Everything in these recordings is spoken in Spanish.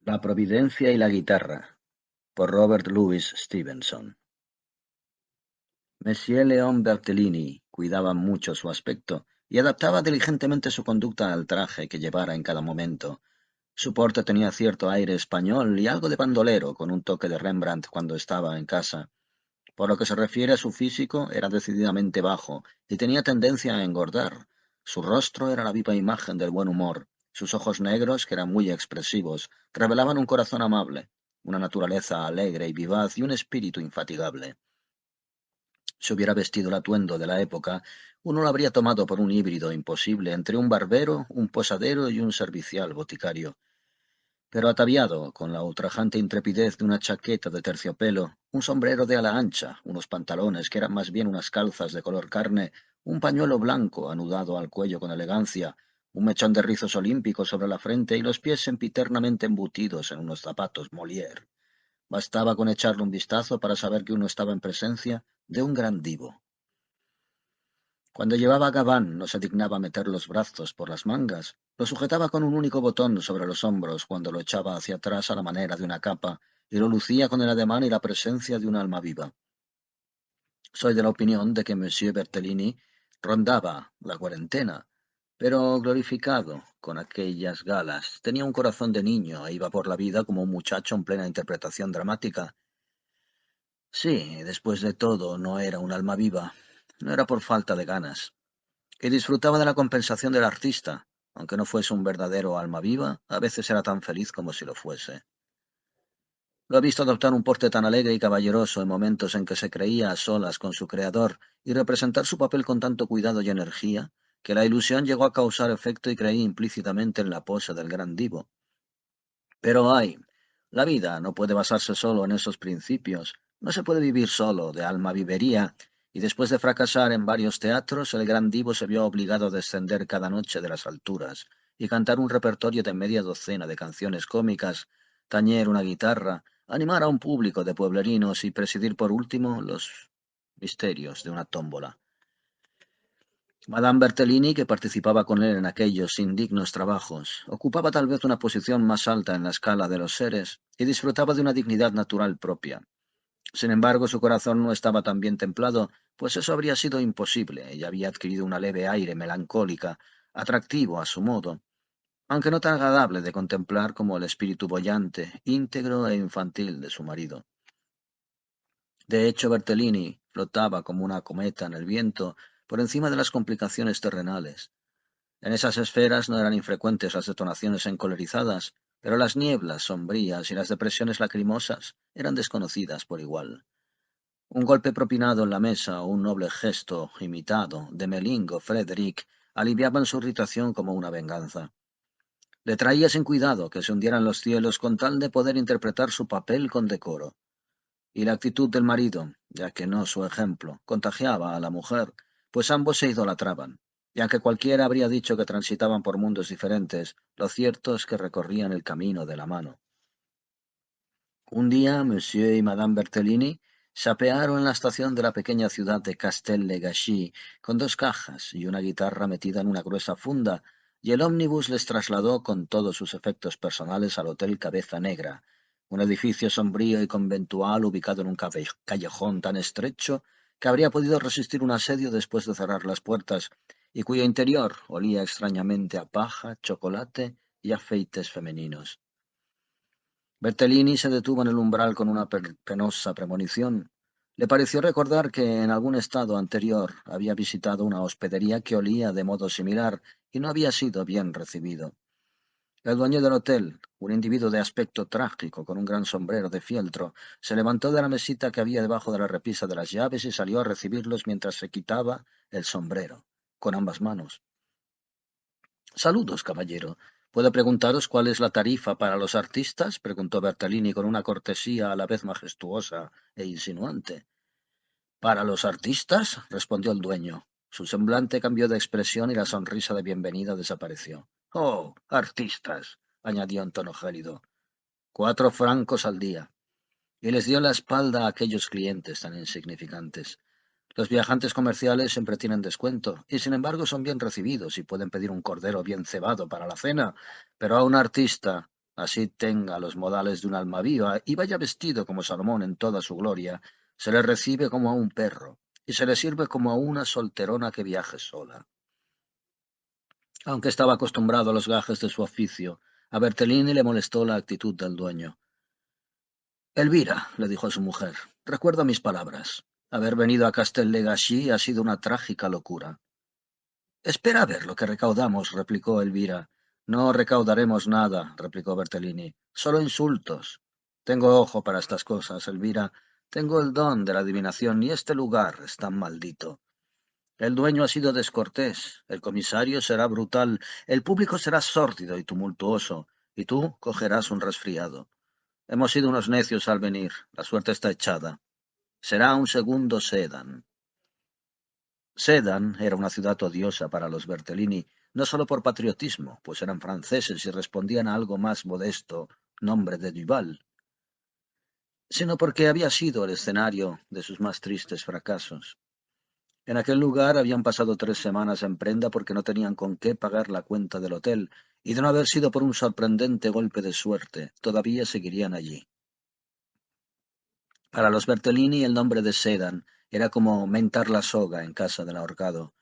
La providencia y la guitarra, por Robert Louis Stevenson. Monsieur Léon Bertolini cuidaba mucho su aspecto y adaptaba diligentemente su conducta al traje que llevara en cada momento. Su porte tenía cierto aire español y algo de bandolero, con un toque de Rembrandt cuando estaba en casa. Por lo que se refiere a su físico, era decididamente bajo y tenía tendencia a engordar. Su rostro era la viva imagen del buen humor. Sus ojos negros, que eran muy expresivos, revelaban un corazón amable, una naturaleza alegre y vivaz y un espíritu infatigable. Si hubiera vestido el atuendo de la época, uno lo habría tomado por un híbrido imposible entre un barbero, un posadero y un servicial boticario. Pero ataviado con la ultrajante intrepidez de una chaqueta de terciopelo, un sombrero de ala ancha, unos pantalones que eran más bien unas calzas de color carne, un pañuelo blanco anudado al cuello con elegancia, un mechón de rizos olímpicos sobre la frente y los pies sempiternamente embutidos en unos zapatos Molière. Bastaba con echarle un vistazo para saber que uno estaba en presencia de un gran divo. Cuando llevaba gabán no se dignaba meter los brazos por las mangas, lo sujetaba con un único botón sobre los hombros cuando lo echaba hacia atrás a la manera de una capa, y lo lucía con el ademán y la presencia de un alma viva. Soy de la opinión de que Monsieur Bertolini rondaba la cuarentena, pero glorificado con aquellas galas, tenía un corazón de niño e iba por la vida como un muchacho en plena interpretación dramática. Sí, después de todo, no era un alma viva, no era por falta de ganas. Y disfrutaba de la compensación del artista. Aunque no fuese un verdadero alma viva, a veces era tan feliz como si lo fuese. Lo he visto adoptar un porte tan alegre y caballeroso en momentos en que se creía a solas con su creador y representar su papel con tanto cuidado y energía, que la ilusión llegó a causar efecto y creí implícitamente en la pose del gran divo. Pero ay, la vida no puede basarse solo en esos principios, no se puede vivir solo de alma vivería, y después de fracasar en varios teatros, el gran divo se vio obligado a descender cada noche de las alturas y cantar un repertorio de media docena de canciones cómicas, tañer una guitarra, animar a un público de pueblerinos y presidir por último los misterios de una tómbola. Madame Bertolini, que participaba con él en aquellos indignos trabajos, ocupaba tal vez una posición más alta en la escala de los seres y disfrutaba de una dignidad natural propia. Sin embargo, su corazón no estaba tan bien templado, pues eso habría sido imposible. Ella había adquirido una leve aire melancólica, atractivo a su modo, aunque no tan agradable de contemplar como el espíritu boyante, íntegro e infantil de su marido. De hecho, Bertolini flotaba como una cometa en el viento por encima de las complicaciones terrenales. En esas esferas no eran infrecuentes las detonaciones encolerizadas, pero las nieblas sombrías y las depresiones lacrimosas eran desconocidas por igual. Un golpe propinado en la mesa o un noble gesto imitado de Meling o Frederick aliviaban su irritación como una venganza. Le traía sin cuidado que se hundieran los cielos con tal de poder interpretar su papel con decoro. Y la actitud del marido, ya que no su ejemplo, contagiaba a la mujer, pues ambos se idolatraban. Y aunque cualquiera habría dicho que transitaban por mundos diferentes, lo cierto es que recorrían el camino de la mano. Un día, Monsieur y Madame Bertolini se apearon en la estación de la pequeña ciudad de Castel-le-Gâchis con dos cajas y una guitarra metida en una gruesa funda, y el ómnibus les trasladó con todos sus efectos personales al Hotel Cabeza Negra, un edificio sombrío y conventual ubicado en un callejón tan estrecho que habría podido resistir un asedio después de cerrar las puertas, y cuyo interior olía extrañamente a paja, chocolate y afeites femeninos. Bertolini se detuvo en el umbral con una penosa premonición. Le pareció recordar que en algún estado anterior había visitado una hospedería que olía de modo similar y no había sido bien recibido. El dueño del hotel, un individuo de aspecto trágico con un gran sombrero de fieltro, se levantó de la mesita que había debajo de la repisa de las llaves y salió a recibirlos mientras se quitaba el sombrero, con ambas manos. Saludos, caballero. ¿Puedo preguntaros cuál es la tarifa para los artistas? Preguntó Bertolini con una cortesía a la vez majestuosa e insinuante. ¿Para los artistas? Respondió el dueño. Su semblante cambió de expresión y la sonrisa de bienvenida desapareció. Oh, artistas, añadió en tono gélido. 4 francos al día. Y les dio la espalda a aquellos clientes tan insignificantes. Los viajantes comerciales siempre tienen descuento, y sin embargo son bien recibidos y pueden pedir un cordero bien cebado para la cena, pero a un artista así tenga los modales de un alma viva y vaya vestido como Salomón en toda su gloria, se le recibe como a un perro y se le sirve como a una solterona que viaje sola. Aunque estaba acostumbrado a los gajes de su oficio, a Bertolini le molestó la actitud del dueño. Elvira, le dijo a su mujer, recuerda mis palabras. Haber venido a Castel-le-Gâchis ha sido una trágica locura. Espera a ver lo que recaudamos, replicó Elvira. No recaudaremos nada, replicó Bertolini. Solo insultos. Tengo ojo para estas cosas, Elvira. Tengo el don de la adivinación y este lugar es tan maldito. El dueño ha sido descortés, el comisario será brutal, el público será sórdido y tumultuoso, y tú cogerás un resfriado. Hemos sido unos necios al venir, la suerte está echada. Será un segundo Sedan. Sedan era una ciudad odiosa para los Bertolini, no solo por patriotismo, pues eran franceses y respondían a algo más modesto, nombre de Duval, sino porque había sido el escenario de sus más tristes fracasos. En aquel lugar habían pasado 3 semanas en prenda porque no tenían con qué pagar la cuenta del hotel, y de no haber sido por un sorprendente golpe de suerte, todavía seguirían allí. Para los Bertolini el nombre de Sedan era como mentar la soga en casa del ahorcado.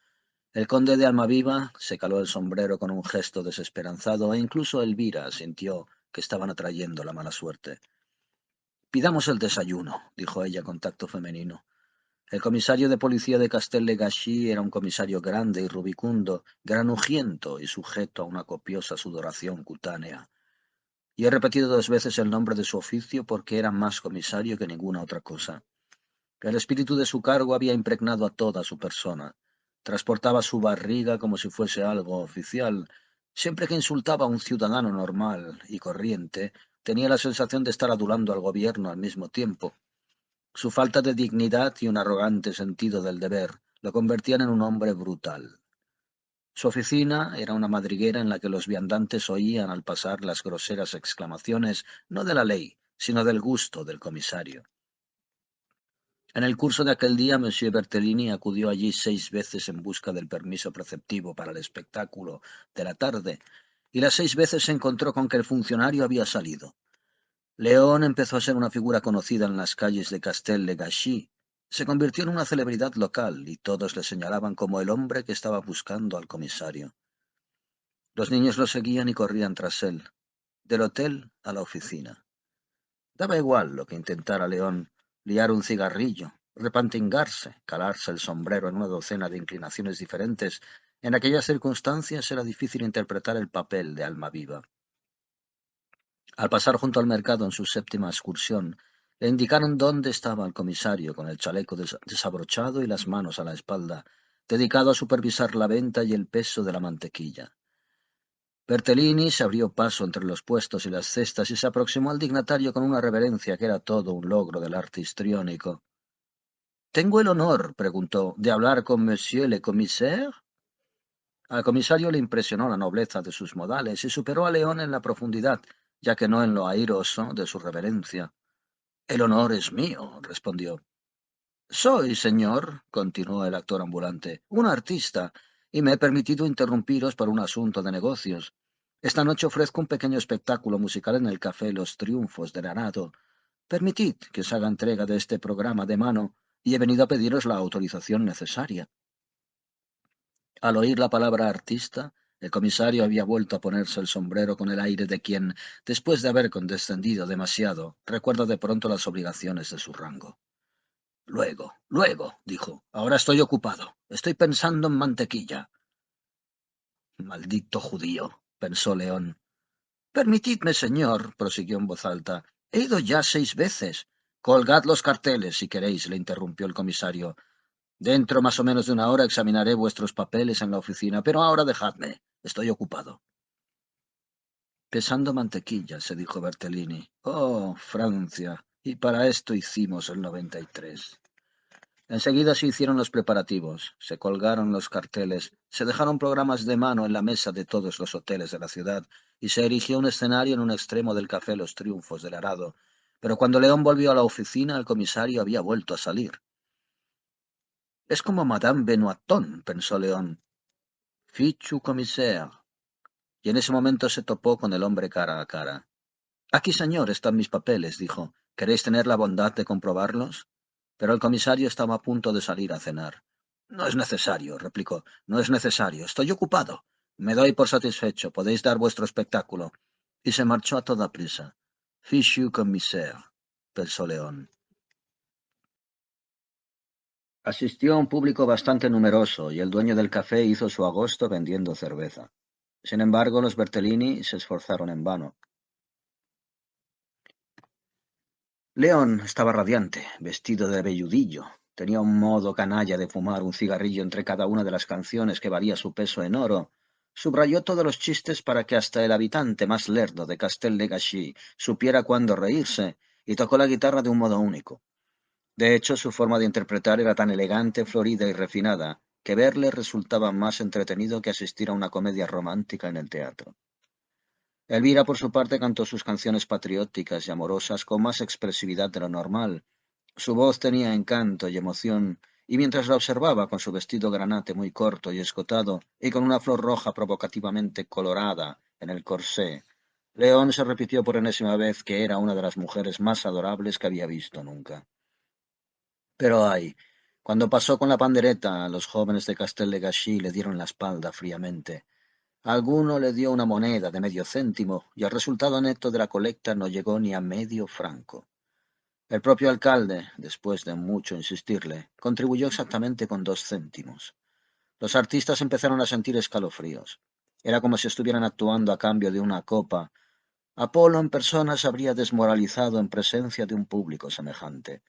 El conde de Almaviva se caló el sombrero con un gesto desesperanzado e incluso Elvira sintió que estaban atrayendo la mala suerte. Pidamos el desayuno, dijo ella con tacto femenino. El comisario de policía de Castel-le-Gâchis era un comisario grande y rubicundo, granujiento y sujeto a una copiosa sudoración cutánea. Y he repetido 2 veces el nombre de su oficio porque era más comisario que ninguna otra cosa. El espíritu de su cargo había impregnado a toda su persona. Transportaba su barriga como si fuese algo oficial. Siempre que insultaba a un ciudadano normal y corriente, tenía la sensación de estar adulando al gobierno al mismo tiempo. Su falta de dignidad y un arrogante sentido del deber lo convertían en un hombre brutal. Su oficina era una madriguera en la que los viandantes oían al pasar las groseras exclamaciones no de la ley, sino del gusto del comisario. En el curso de aquel día, Monsieur Bertolini acudió allí 6 veces en busca del permiso preceptivo para el espectáculo de la tarde, y las 6 veces se encontró con que el funcionario había salido. León empezó a ser una figura conocida en las calles de Castel-le-Gâchis. Se convirtió en una celebridad local y todos le señalaban como el hombre que estaba buscando al comisario. Los niños lo seguían y corrían tras él, del hotel a la oficina. Daba igual lo que intentara León, liar un cigarrillo, repantingarse, calarse el sombrero en una docena de inclinaciones diferentes. En aquellas circunstancias era difícil interpretar el papel de alma viva. Al pasar junto al mercado en su séptima excursión, le indicaron dónde estaba el comisario con el chaleco desabrochado y las manos a la espalda, dedicado a supervisar la venta y el peso de la mantequilla. Bertolini se abrió paso entre los puestos y las cestas y se aproximó al dignatario con una reverencia que era todo un logro del arte histriónico. —¿Tengo el honor, preguntó, de hablar con Monsieur le Commissaire? Al comisario le impresionó la nobleza de sus modales y superó a León en la profundidad, ya que no en lo airoso de su reverencia. —El honor es mío —respondió. —Soy, señor —continuó el actor ambulante—, un artista, y me he permitido interrumpiros por un asunto de negocios. Esta noche ofrezco un pequeño espectáculo musical en el Café Los Triunfos del Arado. Permitid que os haga entrega de este programa de mano, y he venido a pediros la autorización necesaria. Al oír la palabra artista, el comisario había vuelto a ponerse el sombrero con el aire de quien, después de haber condescendido demasiado, recuerda de pronto las obligaciones de su rango. Luego, luego, dijo, ahora estoy ocupado. Estoy pensando en mantequilla. Maldito judío, pensó León. Permitidme, señor, prosiguió en voz alta. He ido ya 6 veces. Colgad los carteles, si queréis, le interrumpió el comisario. Dentro más o menos de una hora examinaré vuestros papeles en la oficina, pero ahora dejadme. Estoy ocupado. Pesando mantequilla, se dijo Bertolini. Oh, Francia. Y para esto hicimos el 93. Enseguida se hicieron los preparativos, se colgaron los carteles, se dejaron programas de mano en la mesa de todos los hoteles de la ciudad y se erigió un escenario en un extremo del Café Los Triunfos del Arado. Pero cuando León volvió a la oficina, el comisario había vuelto a salir. Es como Madame Benoîton, pensó León. Fichu commissaire. Y en ese momento se topó con el hombre cara a cara. Aquí, señor, están mis papeles, dijo. ¿Queréis tener la bondad de comprobarlos? Pero el comisario estaba a punto de salir a cenar. No es necesario, replicó. No es necesario. Estoy ocupado. Me doy por satisfecho. Podéis dar vuestro espectáculo. Y se marchó a toda prisa. Fichu commissaire, pensó León. Asistió a un público bastante numeroso y el dueño del café hizo su agosto vendiendo cerveza. Sin embargo, los Bertellini se esforzaron en vano. León estaba radiante, vestido de velludillo. Tenía un modo canalla de fumar un cigarrillo entre cada una de las canciones que valía su peso en oro. Subrayó todos los chistes para que hasta el habitante más lerdo de Castel-le-Gâchis supiera cuándo reírse, y tocó la guitarra de un modo único. De hecho, su forma de interpretar era tan elegante, florida y refinada, que verle resultaba más entretenido que asistir a una comedia romántica en el teatro. Elvira, por su parte, cantó sus canciones patrióticas y amorosas con más expresividad de lo normal. Su voz tenía encanto y emoción, y mientras la observaba con su vestido granate muy corto y escotado, y con una flor roja provocativamente colorada en el corsé, León se repitió por enésima vez que era una de las mujeres más adorables que había visto nunca. Pero ay, cuando pasó con la pandereta, los jóvenes de Castel-le-Gâchis le dieron la espalda fríamente. Alguno le dio una moneda de medio céntimo y el resultado neto de la colecta no llegó ni a medio franco. El propio alcalde, después de mucho insistirle, contribuyó exactamente con 2 céntimos. Los artistas empezaron a sentir escalofríos. Era como si estuvieran actuando a cambio de una copa. Apolo en persona se habría desmoralizado en presencia de un público semejante.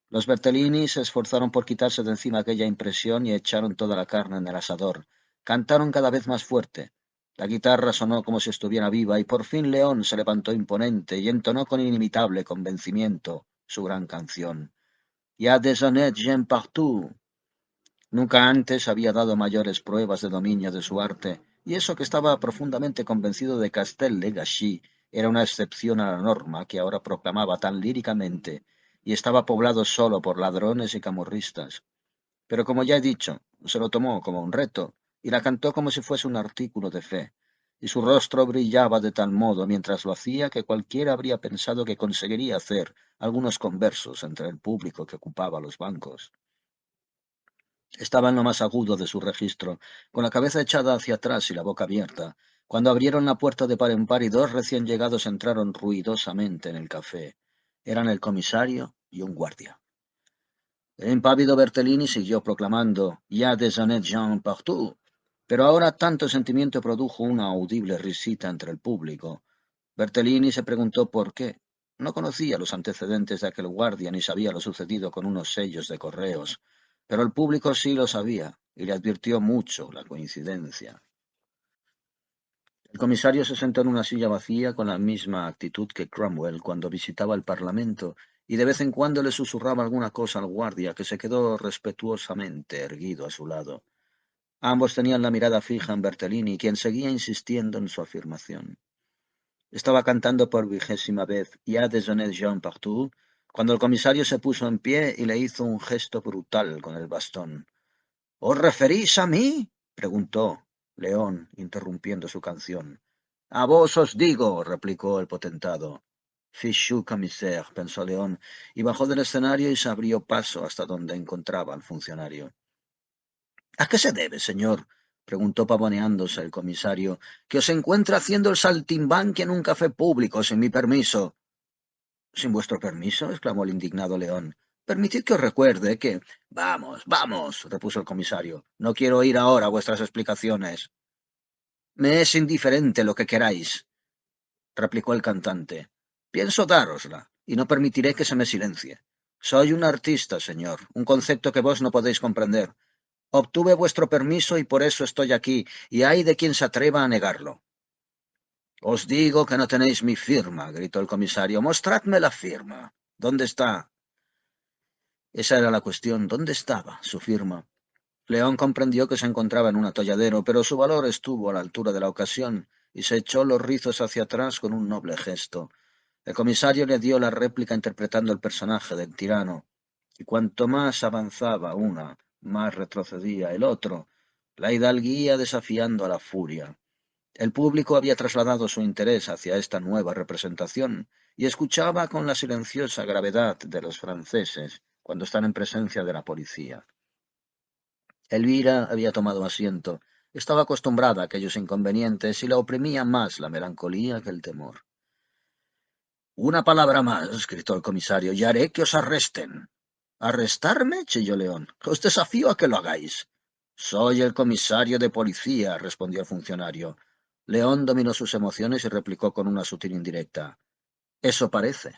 Los Bertellini se esforzaron por quitarse de encima aquella impresión y echaron toda la carne en el asador. Cantaron cada vez más fuerte. La guitarra sonó como si estuviera viva y por fin León se levantó imponente y entonó con inimitable convencimiento su gran canción. Y a des honnêtes gens partout. Nunca antes había dado mayores pruebas de dominio de su arte, y eso que estaba profundamente convencido de que Castel-le-Gâchis era una excepción a la norma que ahora proclamaba tan líricamente, y estaba poblado solo por ladrones y camorristas. Pero como ya he dicho, se lo tomó como un reto, y la cantó como si fuese un artículo de fe, y su rostro brillaba de tal modo mientras lo hacía que cualquiera habría pensado que conseguiría hacer algunos conversos entre el público que ocupaba los bancos. Estaba en lo más agudo de su registro, con la cabeza echada hacia atrás y la boca abierta, cuando abrieron la puerta de par en par y 2 recién llegados entraron ruidosamente en el café. Eran el comisario y un guardia. El impávido Bertellini siguió proclamando «Ya des honnêtes gens partout», pero ahora tanto sentimiento produjo una audible risita entre el público. Bertellini se preguntó por qué. No conocía los antecedentes de aquel guardia ni sabía lo sucedido con unos sellos de correos, pero el público sí lo sabía y le advirtió mucho la coincidencia. El comisario se sentó en una silla vacía con la misma actitud que Cromwell cuando visitaba el Parlamento y de vez en cuando le susurraba alguna cosa al guardia que se quedó respetuosamente erguido a su lado. Ambos tenían la mirada fija en Bertellini, quien seguía insistiendo en su afirmación. Estaba cantando por 20ª vez «Ya des honnêtes gens partout», cuando el comisario se puso en pie y le hizo un gesto brutal con el bastón. ¿Os referís a mí? Preguntó León, interrumpiendo su canción. A vos os digo, replicó el potentado. Fichu commissaire, pensó León, y bajó del escenario y se abrió paso hasta donde encontraba al funcionario. ¿A qué se debe, señor? Preguntó pavoneándose el comisario, que os encuentra haciendo el saltimbanqui en un café público sin mi permiso. ¿Sin vuestro permiso? Exclamó el indignado León. Permitid que os recuerde que... Vamos, vamos, repuso el comisario. No quiero oír ahora vuestras explicaciones. Me es indiferente lo que queráis, replicó el cantante. Pienso dárosla, y no permitiré que se me silencie. Soy un artista, señor, un concepto que vos no podéis comprender. Obtuve vuestro permiso y por eso estoy aquí, y hay de quien se atreva a negarlo. Os digo que no tenéis mi firma, gritó el comisario. Mostradme la firma. ¿Dónde está? Esa era la cuestión. ¿Dónde estaba su firma? León comprendió que se encontraba en un atolladero, pero su valor estuvo a la altura de la ocasión, y se echó los rizos hacia atrás con un noble gesto. El comisario le dio la réplica interpretando el personaje del tirano, y cuanto más avanzaba una, más retrocedía el otro, la hidalguía desafiando a la furia. El público había trasladado su interés hacia esta nueva representación y escuchaba con la silenciosa gravedad de los franceses cuando están en presencia de la policía. Elvira había tomado asiento. Estaba acostumbrada a aquellos inconvenientes y la oprimía más la melancolía que el temor. Una palabra más, gritó el comisario, y haré que os arresten. ¿Arrestarme? Chilló León. Os desafío a que lo hagáis. Soy el comisario de policía, respondió el funcionario. León dominó sus emociones y replicó con una sutil indirecta. Eso parece.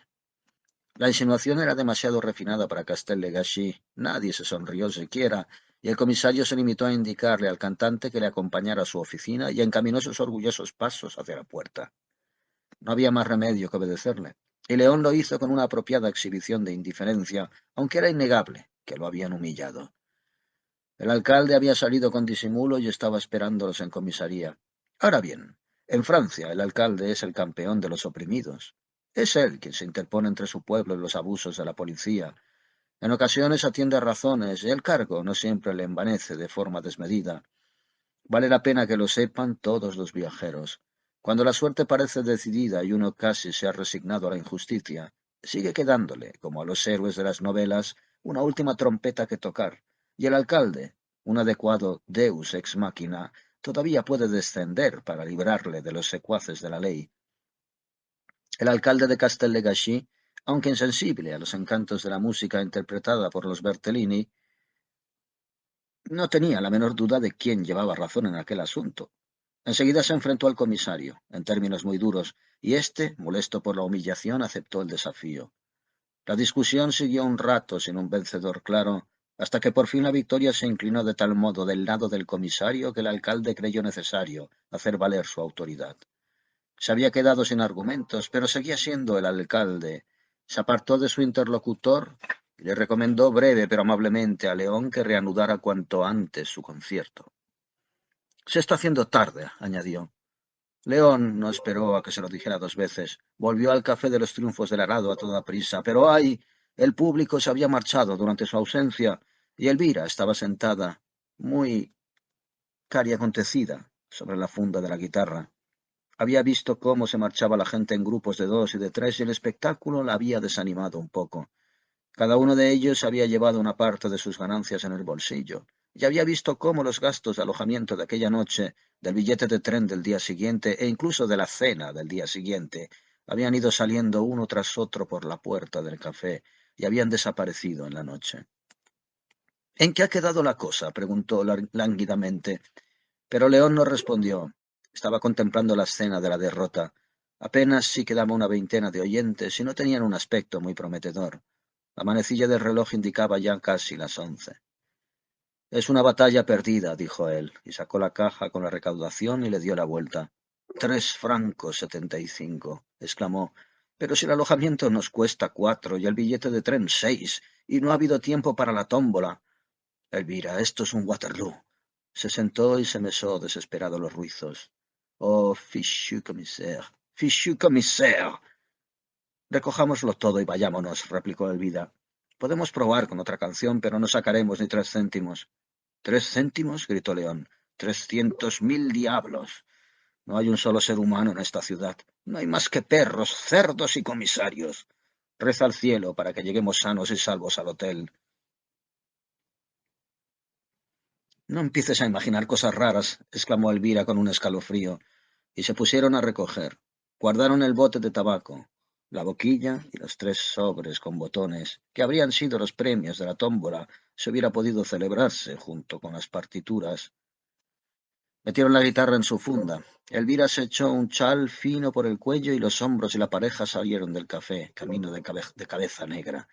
La insinuación era demasiado refinada para Castel-le-Gâchis. Nadie se sonrió siquiera, y el comisario se limitó a indicarle al cantante que le acompañara a su oficina y encaminó sus orgullosos pasos hacia la puerta. No había más remedio que obedecerle, y León lo hizo con una apropiada exhibición de indiferencia, aunque era innegable que lo habían humillado. El alcalde había salido con disimulo y estaba esperándolos en comisaría. Ahora bien, en Francia el alcalde es el campeón de los oprimidos. Es él quien se interpone entre su pueblo y los abusos de la policía. En ocasiones atiende a razones y el cargo no siempre le envanece de forma desmedida. Vale la pena que lo sepan todos los viajeros. Cuando la suerte parece decidida y uno casi se ha resignado a la injusticia, sigue quedándole, como a los héroes de las novelas, una última trompeta que tocar, y el alcalde, un adecuado deus ex machina, todavía puede descender para librarle de los secuaces de la ley. El alcalde de Castel-le-Gâchis, aunque insensible a los encantos de la música interpretada por los Bertellini, no tenía la menor duda de quién llevaba razón en aquel asunto. Enseguida se enfrentó al comisario, en términos muy duros, y éste, molesto por la humillación, aceptó el desafío. La discusión siguió un rato sin un vencedor claro, hasta que por fin la victoria se inclinó de tal modo del lado del comisario que el alcalde creyó necesario hacer valer su autoridad. Se había quedado sin argumentos, pero seguía siendo el alcalde. Se apartó de su interlocutor y le recomendó breve pero amablemente a León que reanudara cuanto antes su concierto. Se está haciendo tarde, añadió. León no esperó a que se lo dijera dos veces. Volvió al Café de los Triunfos del Arado a toda prisa, pero ¡ay! El público se había marchado durante su ausencia y Elvira estaba sentada, muy cariacontecida, sobre la funda de la guitarra. Había visto cómo se marchaba la gente en grupos de dos y de tres y el espectáculo la había desanimado un poco. Cada uno de ellos había llevado una parte de sus ganancias en el bolsillo, y había visto cómo los gastos de alojamiento de aquella noche, del billete de tren del día siguiente e incluso de la cena del día siguiente, habían ido saliendo uno tras otro por la puerta del café y habían desaparecido en la noche. ¿En qué ha quedado la cosa?, preguntó lánguidamente, pero León no respondió. Estaba contemplando la escena de la derrota. Apenas si quedaba una veintena de oyentes y no tenían un aspecto muy prometedor. La manecilla del reloj indicaba ya casi las 11. Es una batalla perdida, dijo él, y sacó la caja con la recaudación y le dio la vuelta. 3,75 francos, exclamó. Pero si el alojamiento nos cuesta 4 y el billete de tren 6, y no ha habido tiempo para la tómbola. Elvira, esto es un Waterloo. Se sentó y se mesó desesperado los rizos. Oh, fichu commissaire, fichu commissaire. Recojámoslo todo y vayámonos, replicó Elvira. Podemos probar con otra canción, pero no sacaremos ni 3 céntimos. ¿3 céntimos? Gritó León. 300.000 diablos. No hay un solo ser humano en esta ciudad. No hay más que perros, cerdos y comisarios. Reza al cielo para que lleguemos sanos y salvos al hotel. No empieces a imaginar cosas raras, exclamó Elvira con un escalofrío, y se pusieron a recoger. Guardaron el bote de tabaco, la boquilla y los 3 sobres con botones, que habrían sido los premios de la tómbola si hubiera podido celebrarse junto con las partituras. Metieron la guitarra en su funda. Elvira se echó un chal fino por el cuello y los hombros y la pareja salieron del café, camino de Cabeza Negra.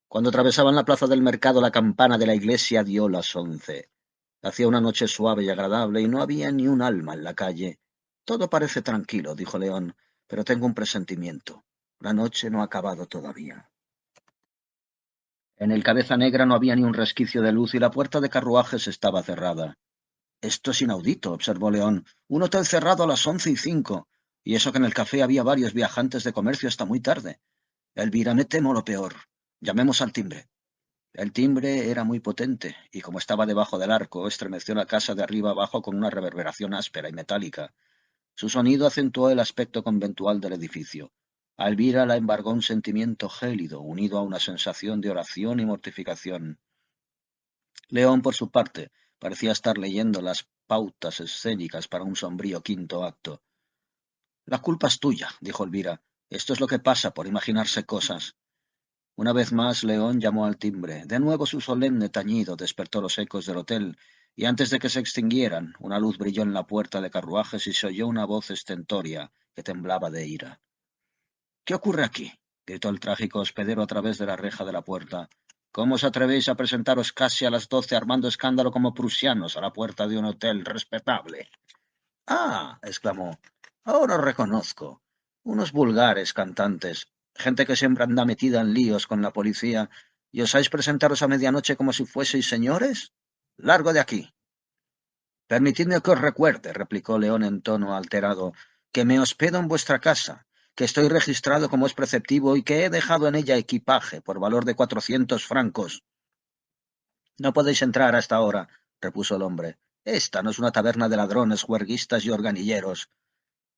Cuando atravesaban la plaza del mercado, la campana de la iglesia dio las 11. Hacía una noche suave y agradable y no había ni un alma en la calle. Todo parece tranquilo, dijo León, pero tengo un presentimiento. La noche no ha acabado todavía. En el Cabeza Negra no había ni un resquicio de luz y la puerta de carruajes estaba cerrada. Esto es inaudito, observó León. Un hotel cerrado a las 11:05, y eso que en el café había varios viajantes de comercio hasta muy tarde. Elvira, me temo lo peor. Llamemos al timbre. El timbre era muy potente, y como estaba debajo del arco, estremeció la casa de arriba abajo con una reverberación áspera y metálica. Su sonido acentuó el aspecto conventual del edificio. A Elvira la embargó un sentimiento gélido, unido a una sensación de oración y mortificación. León, por su parte, parecía estar leyendo las pautas escénicas para un sombrío quinto acto. La culpa es tuya, dijo Elvira. Esto es lo que pasa por imaginarse cosas. Una vez más León llamó al timbre. De nuevo su solemne tañido despertó los ecos del hotel, y antes de que se extinguieran, una luz brilló en la puerta de carruajes y se oyó una voz estentórea que temblaba de ira. ¿Qué ocurre aquí? Gritó el trágico hospedero a través de la reja de la puerta. ¿Cómo os atrevéis a presentaros casi a las 12 armando escándalo como prusianos a la puerta de un hotel respetable? Ah, exclamó. Ahora os reconozco. Unos vulgares cantantes, gente que siempre anda metida en líos con la policía, y osáis presentaros a medianoche como si fueseis señores. Largo de aquí. Permitidme que os recuerde, replicó León en tono alterado, que me hospedo en vuestra casa, que estoy registrado como es preceptivo y que he dejado en ella equipaje por valor de 400 francos. No podéis entrar hasta ahora, repuso el hombre. Esta no es una taberna de ladrones, juerguistas y organilleros.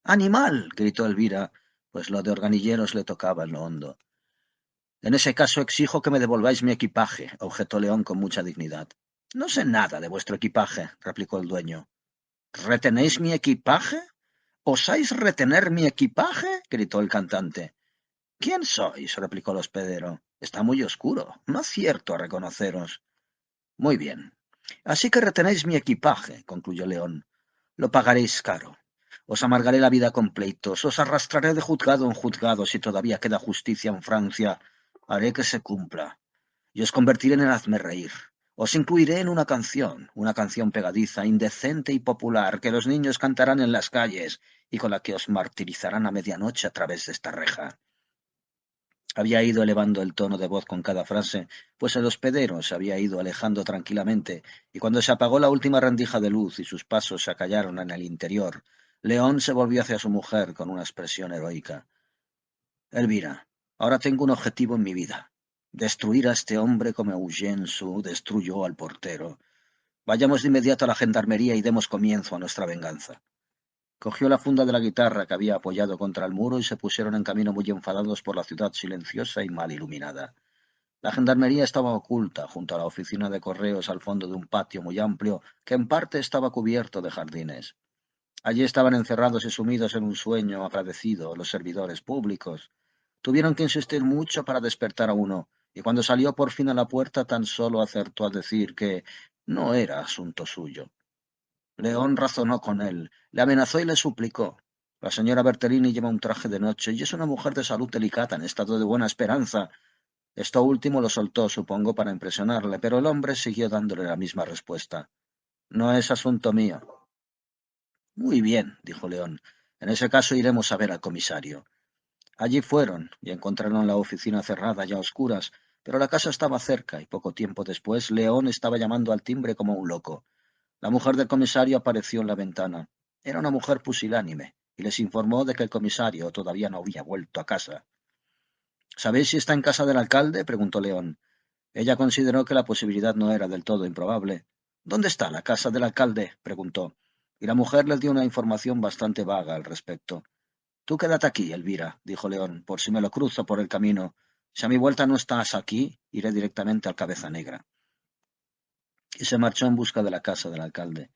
¡Animal! Gritó Elvira, pues lo de organilleros le tocaba en lo hondo. En ese caso exijo que me devolváis mi equipaje, objetó León con mucha dignidad. No sé nada de vuestro equipaje, replicó el dueño. ¿Retenéis mi equipaje? ¿Osáis retener mi equipaje? Gritó el cantante. ¿Quién sois? Replicó el hospedero. Está muy oscuro. No acierto a reconoceros. Muy bien. Así que retenéis mi equipaje, concluyó León. Lo pagaréis caro. Os amargaré la vida con pleitos, os arrastraré de juzgado en juzgado si todavía queda justicia en Francia. Haré que se cumpla. Y os convertiré en el hazmerreír. Os incluiré en una canción pegadiza, indecente y popular, que los niños cantarán en las calles y con la que os martirizarán a medianoche a través de esta reja. Había ido elevando el tono de voz con cada frase, pues el hospedero se había ido alejando tranquilamente, y cuando se apagó la última rendija de luz y sus pasos se acallaron en el interior, León se volvió hacia su mujer con una expresión heroica. Elvira, ahora tengo un objetivo en mi vida. Destruir a este hombre como Eugène Sue destruyó al portero. Vayamos de inmediato a la gendarmería y demos comienzo a nuestra venganza. Cogió la funda de la guitarra que había apoyado contra el muro y se pusieron en camino muy enfadados por la ciudad silenciosa y mal iluminada. La gendarmería estaba oculta junto a la oficina de correos al fondo de un patio muy amplio que en parte estaba cubierto de jardines. Allí estaban encerrados y sumidos en un sueño agradecido los servidores públicos. Tuvieron que insistir mucho para despertar a uno, y cuando salió por fin a la puerta tan solo acertó a decir que no era asunto suyo. León razonó con él, le amenazó y le suplicó. La señora Bertolini lleva un traje de noche y es una mujer de salud delicada en estado de buena esperanza. Esto último lo soltó, supongo, para impresionarle, pero el hombre siguió dándole la misma respuesta. No es asunto mío. Muy bien, dijo León. En ese caso iremos a ver al comisario. Allí fueron y encontraron la oficina cerrada y a oscuras, pero la casa estaba cerca y poco tiempo después León estaba llamando al timbre como un loco. La mujer del comisario apareció en la ventana. Era una mujer pusilánime y les informó de que el comisario todavía no había vuelto a casa. ¿Sabéis si está en casa del alcalde? Preguntó León. Ella consideró que la posibilidad no era del todo improbable. ¿Dónde está la casa del alcalde? Preguntó. Y la mujer les dio una información bastante vaga al respecto. Tú quédate aquí, Elvira, dijo León, por si me lo cruzo por el camino. Si a mi vuelta no estás aquí, iré directamente al Cabeza Negra. Y se marchó en busca de la casa del alcalde.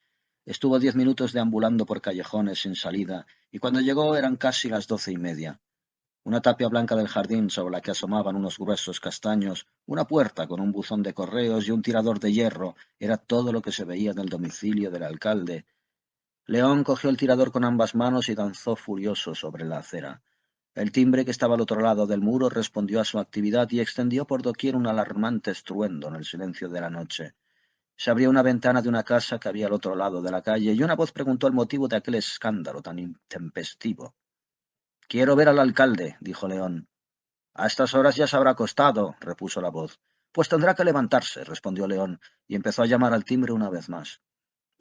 Estuvo 10 minutos deambulando por callejones sin salida, y cuando llegó eran casi las 12:30. Una tapia blanca del jardín sobre la que asomaban unos gruesos castaños, una puerta con un buzón de correos y un tirador de hierro era todo lo que se veía en el domicilio del alcalde. León cogió el tirador con ambas manos y danzó furioso sobre la acera. El timbre que estaba al otro lado del muro respondió a su actividad y extendió por doquier un alarmante estruendo en el silencio de la noche. Se abrió una ventana de una casa que había al otro lado de la calle y una voz preguntó el motivo de aquel escándalo tan intempestivo. Quiero ver al alcalde, dijo León. A estas horas ya se habrá acostado, repuso la voz. Pues tendrá que levantarse, respondió León, y empezó a llamar al timbre una vez más.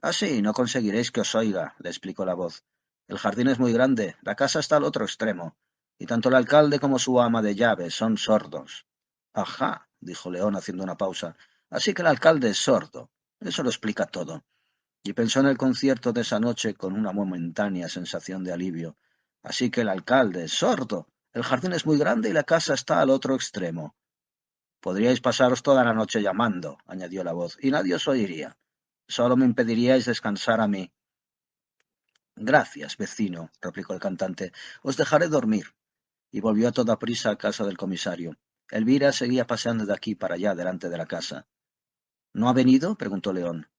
Así no conseguiréis que os oiga, le explicó la voz. El jardín es muy grande, la casa está al otro extremo, y tanto el alcalde como su ama de llaves son sordos. Ajá, dijo León haciendo una pausa. Así que el alcalde es sordo. Eso lo explica todo. y pensó en el concierto de esa noche con una momentánea sensación de alivio. Así que el alcalde es sordo. El jardín es muy grande y la casa está al otro extremo. Podríais pasaros toda la noche llamando, añadió la voz, y nadie os oiría. Solo me impediríais descansar a mí. Gracias, vecino, replicó el cantante. Os dejaré dormir. Y volvió a toda prisa a casa del comisario. Elvira seguía paseando de aquí para allá delante de la casa. ¿No ha venido? Preguntó León.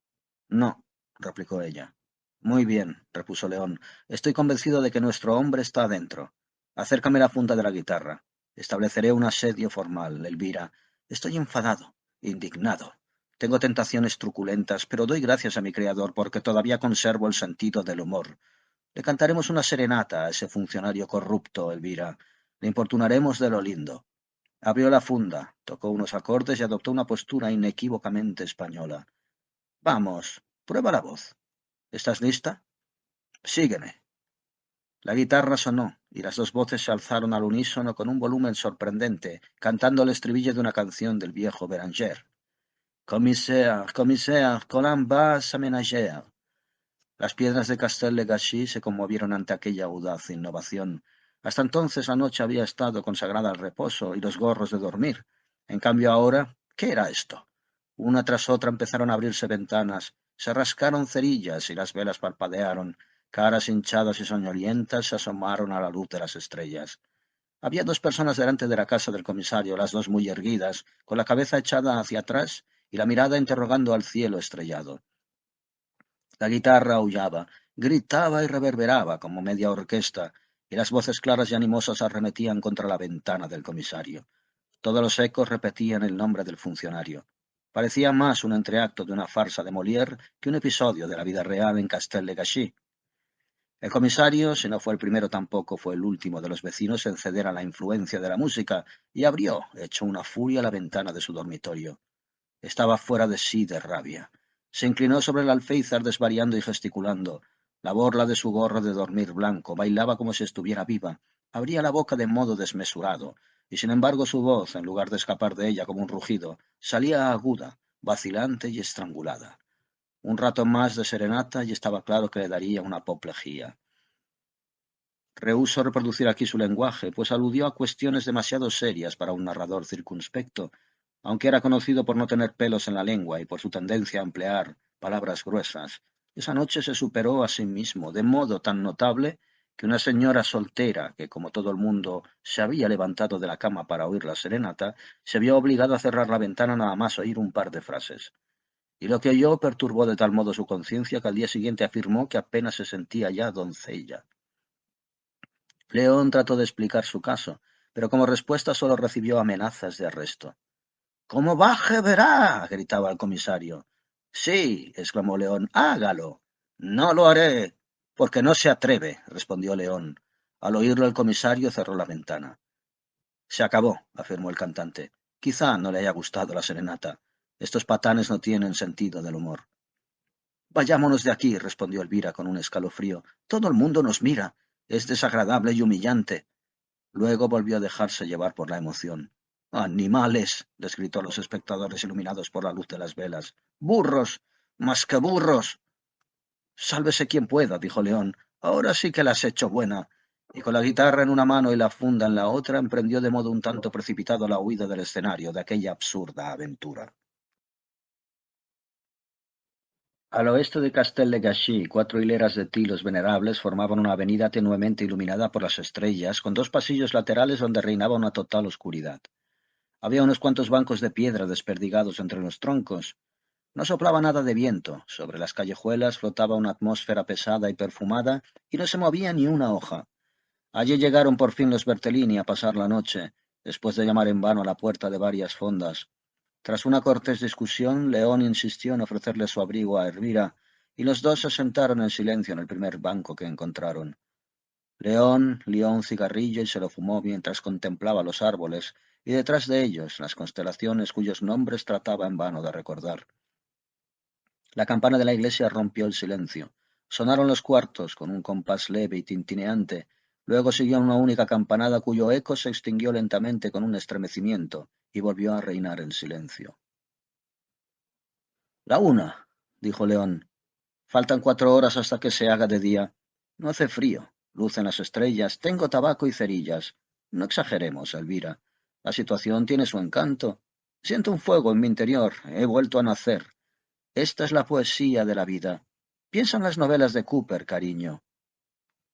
No, replicó ella. Muy bien, repuso León. Estoy convencido de que nuestro hombre está adentro. Acércame la funda de la guitarra. Estableceré un asedio formal, Elvira. Estoy enfadado, indignado. Tengo tentaciones truculentas, pero doy gracias a mi Creador porque todavía conservo el sentido del humor. Le cantaremos una serenata a ese funcionario corrupto, Elvira. Le importunaremos de lo lindo. Abrió la funda, tocó unos acordes y adoptó una postura inequívocamente española. Vamos, prueba la voz. ¿Estás lista? Sígueme. La guitarra sonó, y las dos voces se alzaron al unísono con un volumen sorprendente, cantando el estribillo de una canción del viejo Béranger. Commissaire, commissaire, Colin basse à ménagère. Las piedras de Castel-le-Gâchis se conmovieron ante aquella audaz innovación. Hasta entonces la noche había estado consagrada al reposo y los gorros de dormir. En cambio ahora, ¿qué era esto? Una tras otra empezaron a abrirse ventanas, se rascaron cerillas y las velas parpadearon. Caras hinchadas y soñolientas se asomaron a la luz de las estrellas. Había dos personas delante de la casa del comisario, las dos muy erguidas, con la cabeza echada hacia atrás y la mirada interrogando al cielo estrellado. La guitarra aullaba, gritaba y reverberaba como media orquesta, y las voces claras y animosas arremetían contra la ventana del comisario. Todos los ecos repetían el nombre del funcionario. Parecía más un entreacto de una farsa de Molière que un episodio de la vida real en Castel-le-Gâchis. El comisario, si no fue el primero tampoco fue el último de los vecinos en ceder a la influencia de la música, y abrió, hecho una furia, la ventana de su dormitorio. Estaba fuera de sí de rabia. Se inclinó sobre el alféizar desvariando y gesticulando. La borla de su gorro de dormir blanco bailaba como si estuviera viva. Abría la boca de modo desmesurado, y sin embargo su voz, en lugar de escapar de ella como un rugido, salía aguda, vacilante y estrangulada. Un rato más de serenata y estaba claro que le daría una apoplejía. Rehúso reproducir aquí su lenguaje, pues aludió a cuestiones demasiado serias para un narrador circunspecto, aunque era conocido por no tener pelos en la lengua y por su tendencia a emplear palabras gruesas. Esa noche se superó a sí mismo, de modo tan notable que una señora soltera, que como todo el mundo se había levantado de la cama para oír la serenata, se vio obligada a cerrar la ventana nada más oír un par de frases. Y lo que oyó perturbó de tal modo su conciencia que al día siguiente afirmó que apenas se sentía ya doncella. León trató de explicar su caso, pero como respuesta solo recibió amenazas de arresto. —¡Como baje, verá! —gritaba el comisario. —Sí —exclamó León—, hágalo. —No lo haré, porque no se atreve —respondió León. Al oírlo el comisario cerró la ventana. —Se acabó —afirmó el cantante—. Quizá no le haya gustado la serenata. Estos patanes no tienen sentido del humor. —Vayámonos de aquí —respondió Elvira con un escalofrío—. Todo el mundo nos mira. Es desagradable y humillante. Luego volvió a dejarse llevar por la emoción. —¡Animales! —les gritó a los espectadores iluminados por la luz de las velas. —¡Burros! ¡Más que burros! —Sálvese quien pueda —dijo León—. Ahora sí que la has hecho buena. Y con la guitarra en una mano y la funda en la otra, emprendió de modo un tanto precipitado la huida del escenario de aquella absurda aventura. Al oeste de Castel-le-Gâchis, cuatro hileras de tilos venerables formaban una avenida tenuemente iluminada por las estrellas, con dos pasillos laterales donde reinaba una total oscuridad. Había unos cuantos bancos de piedra desperdigados entre los troncos. No soplaba nada de viento, sobre las callejuelas flotaba una atmósfera pesada y perfumada, y no se movía ni una hoja. Allí llegaron por fin los Bertellini a pasar la noche, después de llamar en vano a la puerta de varias fondas. Tras una cortés discusión, León insistió en ofrecerle su abrigo a Elvira, y los dos se sentaron en silencio en el primer banco que encontraron. León lió un cigarrillo y se lo fumó mientras contemplaba los árboles, y detrás de ellos las constelaciones cuyos nombres trataba en vano de recordar. La campana de la iglesia rompió el silencio. Sonaron los cuartos con un compás leve y tintineante. Luego siguió una única campanada cuyo eco se extinguió lentamente con un estremecimiento, y volvió a reinar el silencio. —La una —dijo León—. Faltan 4 horas hasta que se haga de día. No hace frío. Lucen las estrellas. Tengo tabaco y cerillas. No exageremos, Elvira. La situación tiene su encanto. Siento un fuego en mi interior. He vuelto a nacer. Esta es la poesía de la vida. Piensa en las novelas de Cooper, cariño.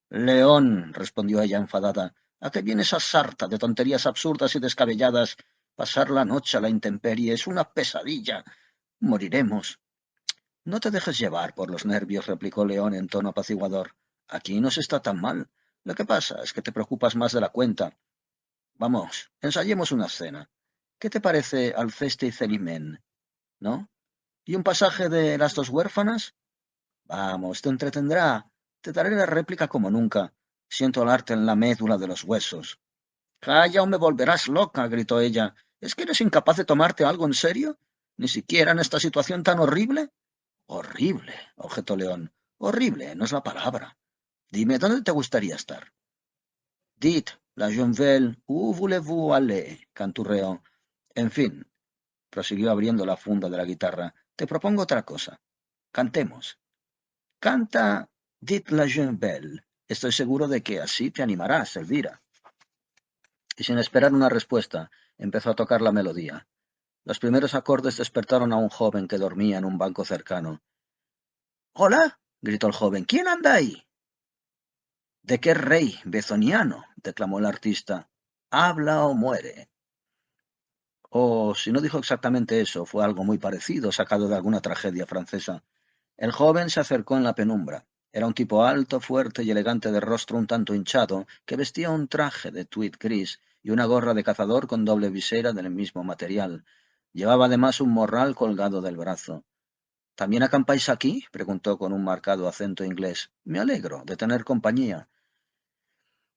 León, respondió ella enfadada, ¿a qué viene esa sarta de tonterías absurdas y descabelladas? Pasar la noche a la intemperie es una pesadilla. Moriremos. No te dejes llevar por los nervios, replicó León en tono apaciguador. Aquí no se está tan mal. Lo que pasa es que te preocupas más de la cuenta. Vamos, ensayemos una escena. ¿Qué te parece Alceste y Celimén? ¿No? ¿Y un pasaje de Las dos huérfanas? Vamos, te entretendrá. Te daré la réplica como nunca. Siento el arte en la médula de los huesos. Calla o me volverás loca, gritó ella. ¿Es que eres incapaz de tomarte algo en serio? ¿Ni siquiera en esta situación tan horrible? Horrible, objetó León. Horrible, no es la palabra. Dime, ¿dónde te gustaría estar? Dites, la Jonvelle, où voulez-vous aller? Canturreó. En fin, prosiguió abriendo la funda de la guitarra, te propongo otra cosa. Cantemos. Canta Dites la Jonvelle. Estoy seguro de que así te animarás, Elvira. Y sin esperar una respuesta, empezó a tocar la melodía. Los primeros acordes despertaron a un joven que dormía en un banco cercano. —¡Hola! —gritó el joven—, ¿quién anda ahí? —¿De qué rey bezoniano? —declamó el artista—. Habla o muere. O, si no dijo exactamente eso, fue algo muy parecido, sacado de alguna tragedia francesa. El joven se acercó en la penumbra. Era un tipo alto, fuerte y elegante de rostro un tanto hinchado, que vestía un traje de tweed gris y una gorra de cazador con doble visera del mismo material. Llevaba además un morral colgado del brazo. —¿También acampáis aquí? —preguntó con un marcado acento inglés. —Me alegro de tener compañía.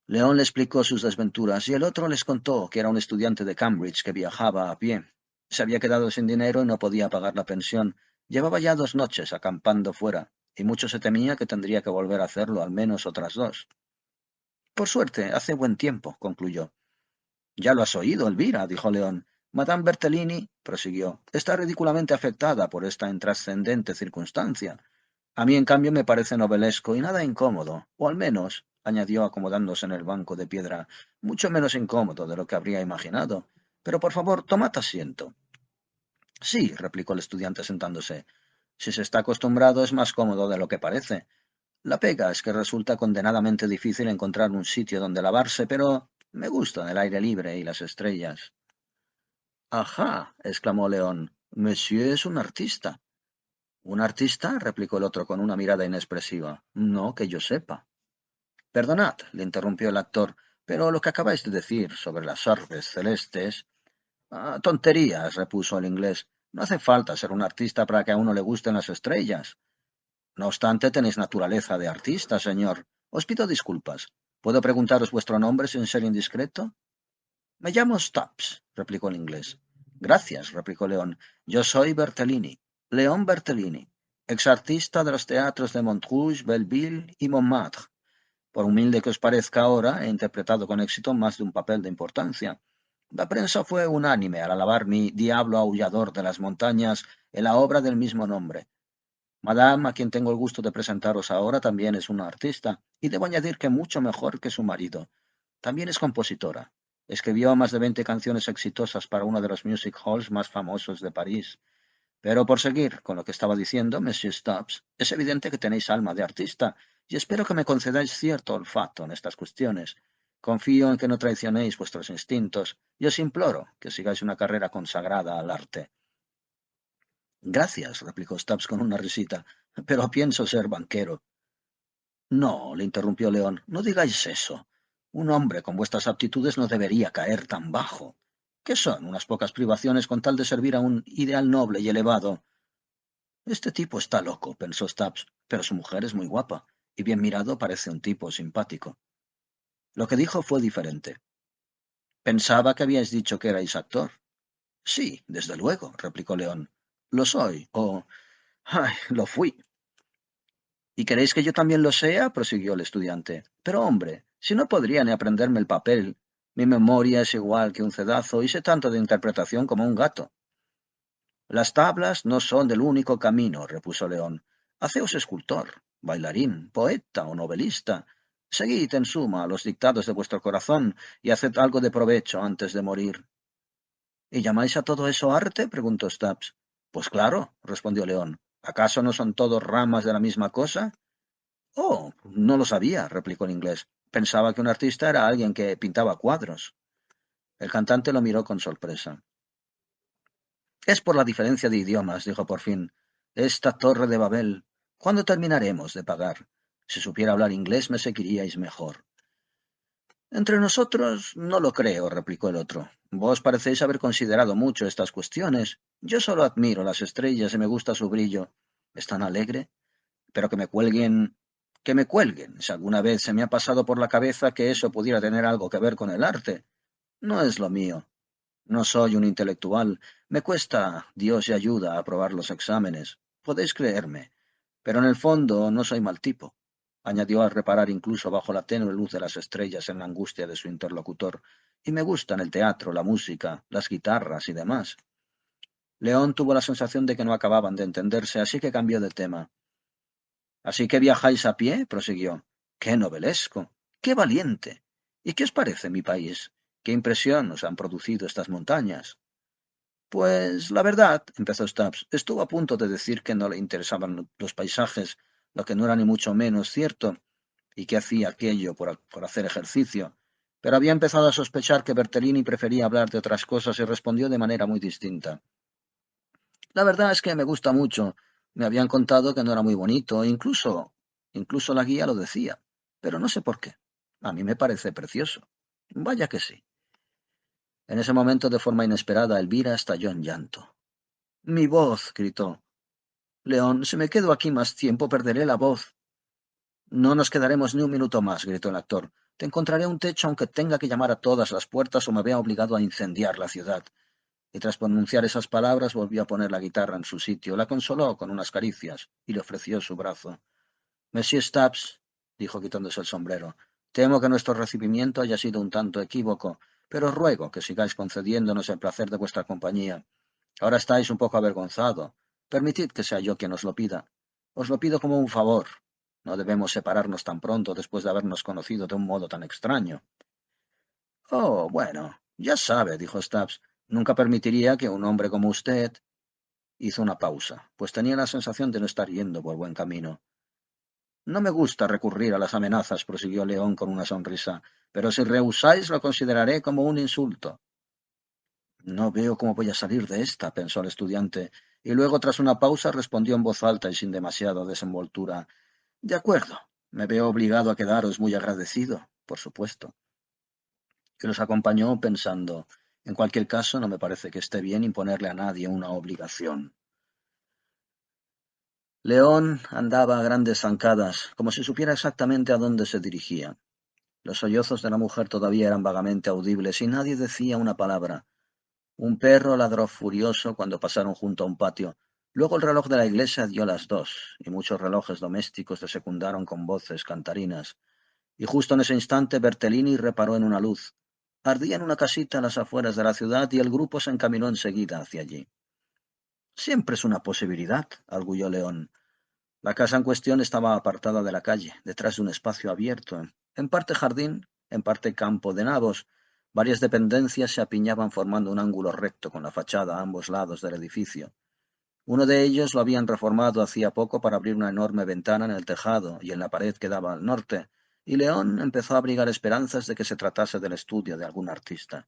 León le explicó sus desventuras y el otro les contó que era un estudiante de Cambridge que viajaba a pie. Se había quedado sin dinero y no podía pagar la pensión. Llevaba ya 2 noches acampando fuera, y mucho se temía que tendría que volver a hacerlo al menos otras 2. Por suerte, hace buen tiempo, concluyó. Ya lo has oído, Elvira, dijo León. Madame Bertellini, prosiguió, está ridículamente afectada por esta intrascendente circunstancia. A mí, en cambio, me parece novelesco y nada incómodo, o al menos, añadió acomodándose en el banco de piedra, mucho menos incómodo de lo que habría imaginado. Pero por favor, tomad asiento. Sí, replicó el estudiante sentándose. Si se está acostumbrado es más cómodo de lo que parece. La pega es que resulta condenadamente difícil encontrar un sitio donde lavarse, pero me gusta el aire libre y las estrellas. Ajá, exclamó León. Monsieur es un artista. ¿Un artista? Replicó el otro con una mirada inexpresiva. No, que yo sepa. Perdonad, le interrumpió el actor, pero lo que acabáis de decir sobre las orbes celestes. Ah, tonterías, repuso el inglés. No hace falta ser un artista para que a uno le gusten las estrellas. No obstante, tenéis naturaleza de artista, señor. Os pido disculpas. ¿Puedo preguntaros vuestro nombre sin ser indiscreto? Me llamo Stubbs, replicó el inglés. Gracias, replicó León. Yo soy Bertellini, León Bertellini, exartista de los teatros de Montrouge, Belleville y Montmartre. Por humilde que os parezca ahora, he interpretado con éxito más de un papel de importancia. La prensa fue unánime al alabar mi Diablo aullador de las montañas en la obra del mismo nombre. Madame, a quien tengo el gusto de presentaros ahora, también es una artista, y debo añadir que mucho mejor que su marido. También es compositora. Escribió más de 20 canciones exitosas para uno de los music halls más famosos de París. Pero por seguir con lo que estaba diciendo, Monsieur Stubbs, es evidente que tenéis alma de artista, y espero que me concedáis cierto olfato en estas cuestiones. Confío en que no traicionéis vuestros instintos, y os imploro que sigáis una carrera consagrada al arte. Gracias, replicó Stubbs con una risita, pero pienso ser banquero. No, le interrumpió León, no digáis eso. Un hombre con vuestras aptitudes no debería caer tan bajo. ¿Qué son unas pocas privaciones con tal de servir a un ideal noble y elevado? Este tipo está loco, pensó Stubbs, pero su mujer es muy guapa, y bien mirado parece un tipo simpático. Lo que dijo fue diferente. Pensaba que habíais dicho que erais actor. Sí, desde luego, replicó León. Lo soy, o... ¡Ay, lo fui! ¿Y queréis que yo también lo sea? Prosiguió el estudiante. Pero hombre, si no podría ni aprenderme el papel. Mi memoria es igual que un cedazo y sé tanto de interpretación como un gato. Las tablas no son el único camino, repuso León. Haceos escultor, bailarín, poeta o novelista. Seguid, en suma, los dictados de vuestro corazón y haced algo de provecho antes de morir. ¿Y llamáis a todo eso arte? Preguntó Stubbs. Pues claro, respondió León. ¿Acaso no son todos ramas de la misma cosa? Oh, no lo sabía, replicó el inglés. Pensaba que un artista era alguien que pintaba cuadros. El cantante lo miró con sorpresa. Es por la diferencia de idiomas, dijo por fin. Esta torre de Babel. ¿Cuándo terminaremos de pagar? Si supiera hablar inglés me seguiríais mejor. Entre nosotros no lo creo, replicó el otro. Vos parecéis haber considerado mucho estas cuestiones. Yo solo admiro las estrellas y me gusta su brillo. ¿Es tan alegre? Pero que me cuelguen. Que me cuelguen. Si alguna vez se me ha pasado por la cabeza que eso pudiera tener algo que ver con el arte. No es lo mío. No soy un intelectual. Me cuesta, Dios y ayuda, a aprobar los exámenes. Podéis creerme. Pero en el fondo no soy mal tipo, añadió al reparar incluso bajo la tenue luz de las estrellas en la angustia de su interlocutor. Y me gustan el teatro, la música, las guitarras y demás. León tuvo la sensación de que no acababan de entenderse, así que cambió de tema. Así que viajáis a pie, prosiguió. ¡Qué novelesco! ¡Qué valiente! ¿Y qué os parece mi país? ¿Qué impresión os han producido estas montañas? Pues la verdad, empezó Stubbs, estuvo a punto de decir que no le interesaban los paisajes, lo que no era ni mucho menos cierto, y que hacía aquello por hacer ejercicio, pero había empezado a sospechar que Bertolini prefería hablar de otras cosas y respondió de manera muy distinta. La verdad es que me gusta mucho. Me habían contado que no era muy bonito, e incluso la guía lo decía, pero no sé por qué. A mí me parece precioso. Vaya que sí. En ese momento, de forma inesperada, Elvira estalló en llanto. Mi voz, gritó. León, si me quedo aquí más tiempo, perderé la voz. No nos quedaremos ni un minuto más, gritó el actor. Te encontraré un techo aunque tenga que llamar a todas las puertas o me vea obligado a incendiar la ciudad. Y tras pronunciar esas palabras volvió a poner la guitarra en su sitio, la consoló con unas caricias y le ofreció su brazo. Monsieur Stubbs, dijo quitándose el sombrero, temo que nuestro recibimiento haya sido un tanto equívoco, pero os ruego que sigáis concediéndonos el placer de vuestra compañía. Ahora estáis un poco avergonzado. Permitid que sea yo quien os lo pida. Os lo pido como un favor. No debemos separarnos tan pronto después de habernos conocido de un modo tan extraño. Oh, bueno, ya sabe, dijo Stubbs. Nunca permitiría que un hombre como usted. Hizo una pausa, pues tenía la sensación de no estar yendo por buen camino. No me gusta recurrir a las amenazas, prosiguió León con una sonrisa, pero si rehusáis lo consideraré como un insulto. No veo cómo voy a salir de esta, pensó el estudiante, y luego, tras una pausa, respondió en voz alta y sin demasiada desenvoltura. De acuerdo, me veo obligado a quedaros muy agradecido, por supuesto. Y los acompañó pensando, en cualquier caso, no me parece que esté bien imponerle a nadie una obligación. León andaba a grandes zancadas, como si supiera exactamente a dónde se dirigía. Los sollozos de la mujer todavía eran vagamente audibles y nadie decía una palabra. Un perro ladró furioso cuando pasaron junto a un patio. Luego el reloj de la iglesia dio las 2, y muchos relojes domésticos le secundaron con voces cantarinas. Y justo en ese instante Bertolini reparó en una luz. Ardía en una casita a las afueras de la ciudad y el grupo se encaminó enseguida hacia allí. Siempre es una posibilidad, arguyó León. La casa en cuestión estaba apartada de la calle, detrás de un espacio abierto, en parte jardín, en parte campo de nabos. Varias dependencias se apiñaban formando un ángulo recto con la fachada a ambos lados del edificio. Uno de ellos lo habían reformado hacía poco para abrir una enorme ventana en el tejado y en la pared que daba al norte, y León empezó a abrigar esperanzas de que se tratase del estudio de algún artista.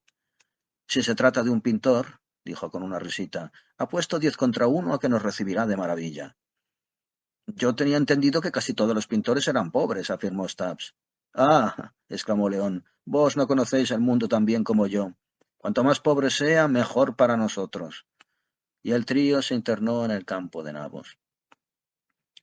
Si se trata de un pintor, dijo con una risita, apuesto 10 contra 1 a que nos recibirá de maravilla. Yo tenía entendido que casi todos los pintores eran pobres, afirmó Stubbs. Ah, exclamó León, vos no conocéis el mundo tan bien como yo. Cuanto más pobre sea, mejor para nosotros. Y el trío se internó en el campo de nabos.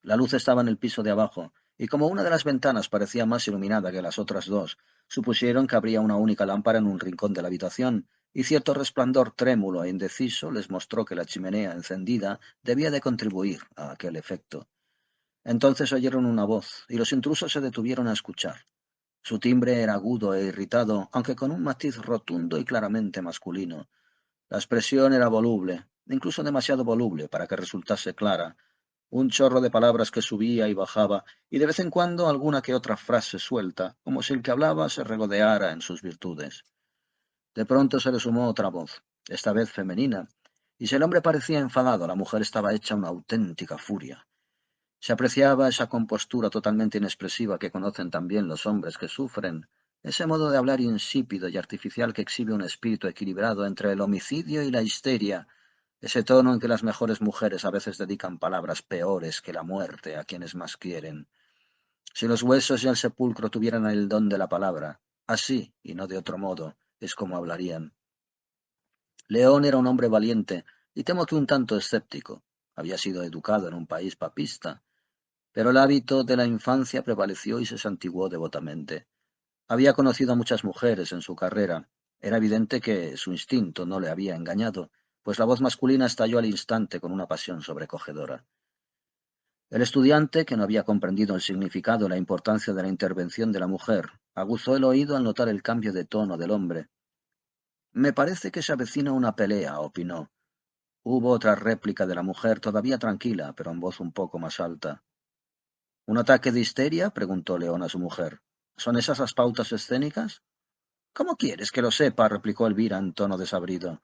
La luz estaba en el piso de abajo, y como una de las ventanas parecía más iluminada que las otras dos, supusieron que habría una única lámpara en un rincón de la habitación, y cierto resplandor trémulo e indeciso les mostró que la chimenea encendida debía de contribuir a aquel efecto. Entonces oyeron una voz, y los intrusos se detuvieron a escuchar. Su timbre era agudo e irritado, aunque con un matiz rotundo y claramente masculino. La expresión era voluble, incluso demasiado voluble para que resultase clara, un chorro de palabras que subía y bajaba, y de vez en cuando alguna que otra frase suelta, como si el que hablaba se regodeara en sus virtudes. De pronto se le sumó otra voz, esta vez femenina, y si el hombre parecía enfadado, la mujer estaba hecha una auténtica furia. Se apreciaba esa compostura totalmente inexpresiva que conocen también los hombres que sufren, ese modo de hablar insípido y artificial que exhibe un espíritu equilibrado entre el homicidio y la histeria, ese tono en que las mejores mujeres a veces dedican palabras peores que la muerte a quienes más quieren. Si los huesos y el sepulcro tuvieran el don de la palabra, así y no de otro modo, es como hablarían. León era un hombre valiente y temo que un tanto escéptico. Había sido educado en un país papista, pero el hábito de la infancia prevaleció y se santiguó devotamente. Había conocido a muchas mujeres en su carrera. Era evidente que su instinto no le había engañado, pues la voz masculina estalló al instante con una pasión sobrecogedora. El estudiante, que no había comprendido el significado y la importancia de la intervención de la mujer, aguzó el oído al notar el cambio de tono del hombre. Me parece que se avecina una pelea, opinó. Hubo otra réplica de la mujer, todavía tranquila, pero en voz un poco más alta. ¿Un ataque de histeria? Preguntó León a su mujer. ¿Son esas las pautas escénicas? ¿Cómo quieres que lo sepa? Replicó Elvira en tono desabrido.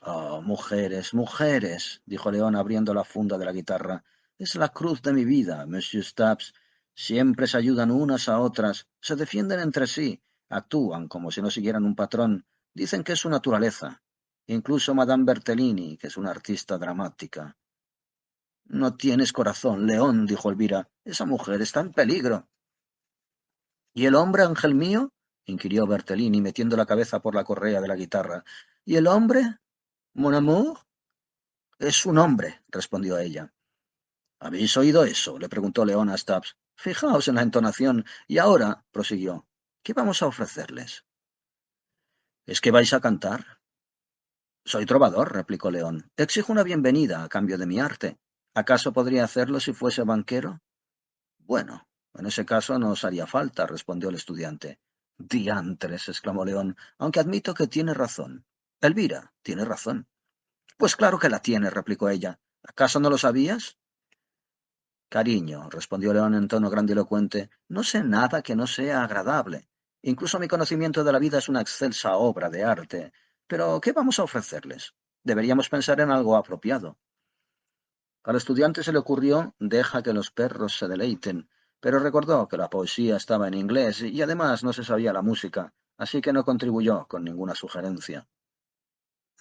Oh, mujeres, mujeres, dijo León abriendo la funda de la guitarra. Es la cruz de mi vida, Monsieur Stubbs. Siempre se ayudan unas a otras, se defienden entre sí, actúan como si no siguieran un patrón, dicen que es su naturaleza. Incluso Madame Bertellini, que es una artista dramática. No tienes corazón, León, dijo Elvira. Esa mujer está en peligro. ¿Y el hombre, ángel mío? Inquirió Bertellini, metiendo la cabeza por la correa de la guitarra. ¿Y el hombre? ¿Mon amour? Es un hombre, respondió ella. ¿Habéis oído eso? Le preguntó León a Stubbs. Fijaos en la entonación. Y ahora, prosiguió, ¿qué vamos a ofrecerles? ¿Es que vais a cantar? Soy trovador, replicó León. Exijo una bienvenida a cambio de mi arte. ¿Acaso podría hacerlo si fuese banquero? Bueno, en ese caso no os haría falta, respondió el estudiante. Diantres, exclamó León, aunque admito que tiene razón. Elvira, tiene razón. Pues claro que la tiene, replicó ella. ¿Acaso no lo sabías? Cariño, respondió León en tono grandilocuente, no sé nada que no sea agradable. Incluso mi conocimiento de la vida es una excelsa obra de arte. Pero, ¿qué vamos a ofrecerles? Deberíamos pensar en algo apropiado. Al estudiante se le ocurrió deja que los perros se deleiten, pero recordó que la poesía estaba en inglés y además no se sabía la música, así que no contribuyó con ninguna sugerencia.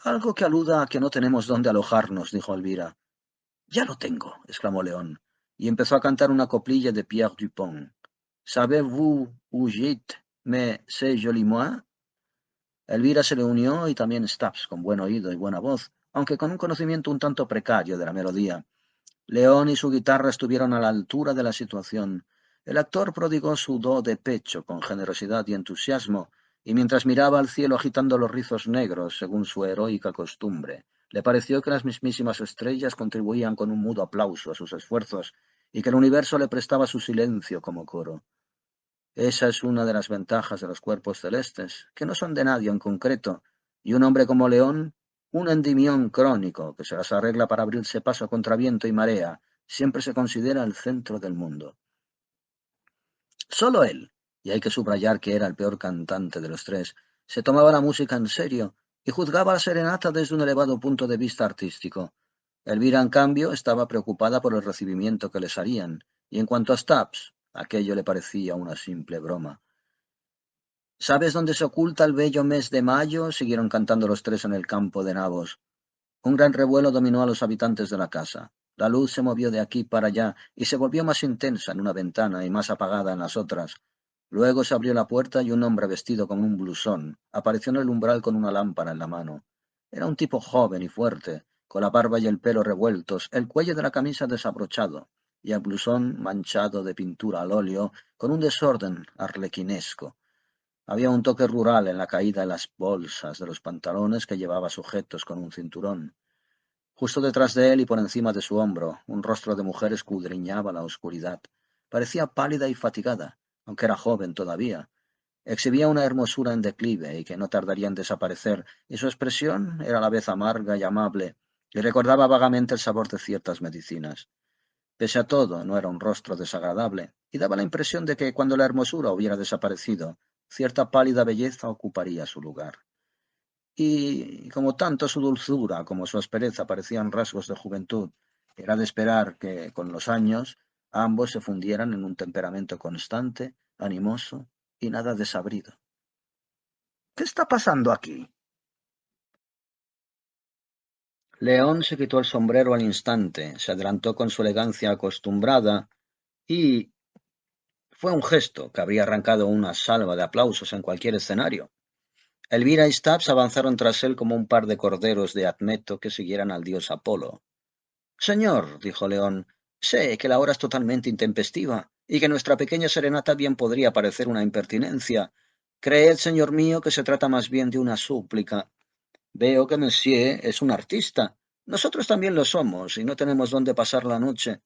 Algo que aluda a que no tenemos dónde alojarnos, dijo Elvira. Ya lo tengo, exclamó León, y empezó a cantar una coplilla de Pierre Dupont. ¿Savez-vous où j'étais, mais c'est joliment? Elvira se le unió y también Stubbs, con buen oído y buena voz, aunque con un conocimiento un tanto precario de la melodía. León y su guitarra estuvieron a la altura de la situación. El actor prodigó su do de pecho con generosidad y entusiasmo, y mientras miraba al cielo agitando los rizos negros, según su heroica costumbre, le pareció que las mismísimas estrellas contribuían con un mudo aplauso a sus esfuerzos, y que el universo le prestaba su silencio como coro. Esa es una de las ventajas de los cuerpos celestes, que no son de nadie en concreto, y un hombre como León, un endimión crónico que se las arregla para abrirse paso contra viento y marea, siempre se considera el centro del mundo. Solo él, y hay que subrayar que era el peor cantante de los tres, se tomaba la música en serio y juzgaba la serenata desde un elevado punto de vista artístico. Elvira, en cambio, estaba preocupada por el recibimiento que les harían, y en cuanto a Stubbs, aquello le parecía una simple broma. ¿Sabes dónde se oculta el bello mes de mayo? Siguieron cantando los tres en el campo de nabos. Un gran revuelo dominó a los habitantes de la casa. La luz se movió de aquí para allá y se volvió más intensa en una ventana y más apagada en las otras. Luego se abrió la puerta y un hombre vestido con un blusón apareció en el umbral con una lámpara en la mano. Era un tipo joven y fuerte, con la barba y el pelo revueltos, el cuello de la camisa desabrochado y el blusón manchado de pintura al óleo con un desorden arlequinesco. Había un toque rural en la caída de las bolsas de los pantalones que llevaba sujetos con un cinturón. Justo detrás de él y por encima de su hombro, un rostro de mujer escudriñaba la oscuridad. Parecía pálida y fatigada, aunque era joven todavía. Exhibía una hermosura en declive y que no tardaría en desaparecer, y su expresión era a la vez amarga y amable, y recordaba vagamente el sabor de ciertas medicinas. Pese a todo, no era un rostro desagradable, y daba la impresión de que cuando la hermosura hubiera desaparecido, cierta pálida belleza ocuparía su lugar. Y como tanto su dulzura como su aspereza parecían rasgos de juventud, era de esperar que, con los años, ambos se fundieran en un temperamento constante, animoso y nada desabrido. ¿Qué está pasando aquí? León se quitó el sombrero al instante, se adelantó con su elegancia acostumbrada y fue un gesto que habría arrancado una salva de aplausos en cualquier escenario. Elvira y Stubbs avanzaron tras él como un par de corderos de Admeto que siguieran al dios Apolo. Señor, dijo León, sé que la hora es totalmente intempestiva y que nuestra pequeña serenata bien podría parecer una impertinencia. Creed, señor mío, que se trata más bien de una súplica. Veo que Monsieur es un artista. Nosotros también lo somos y no tenemos dónde pasar la noche.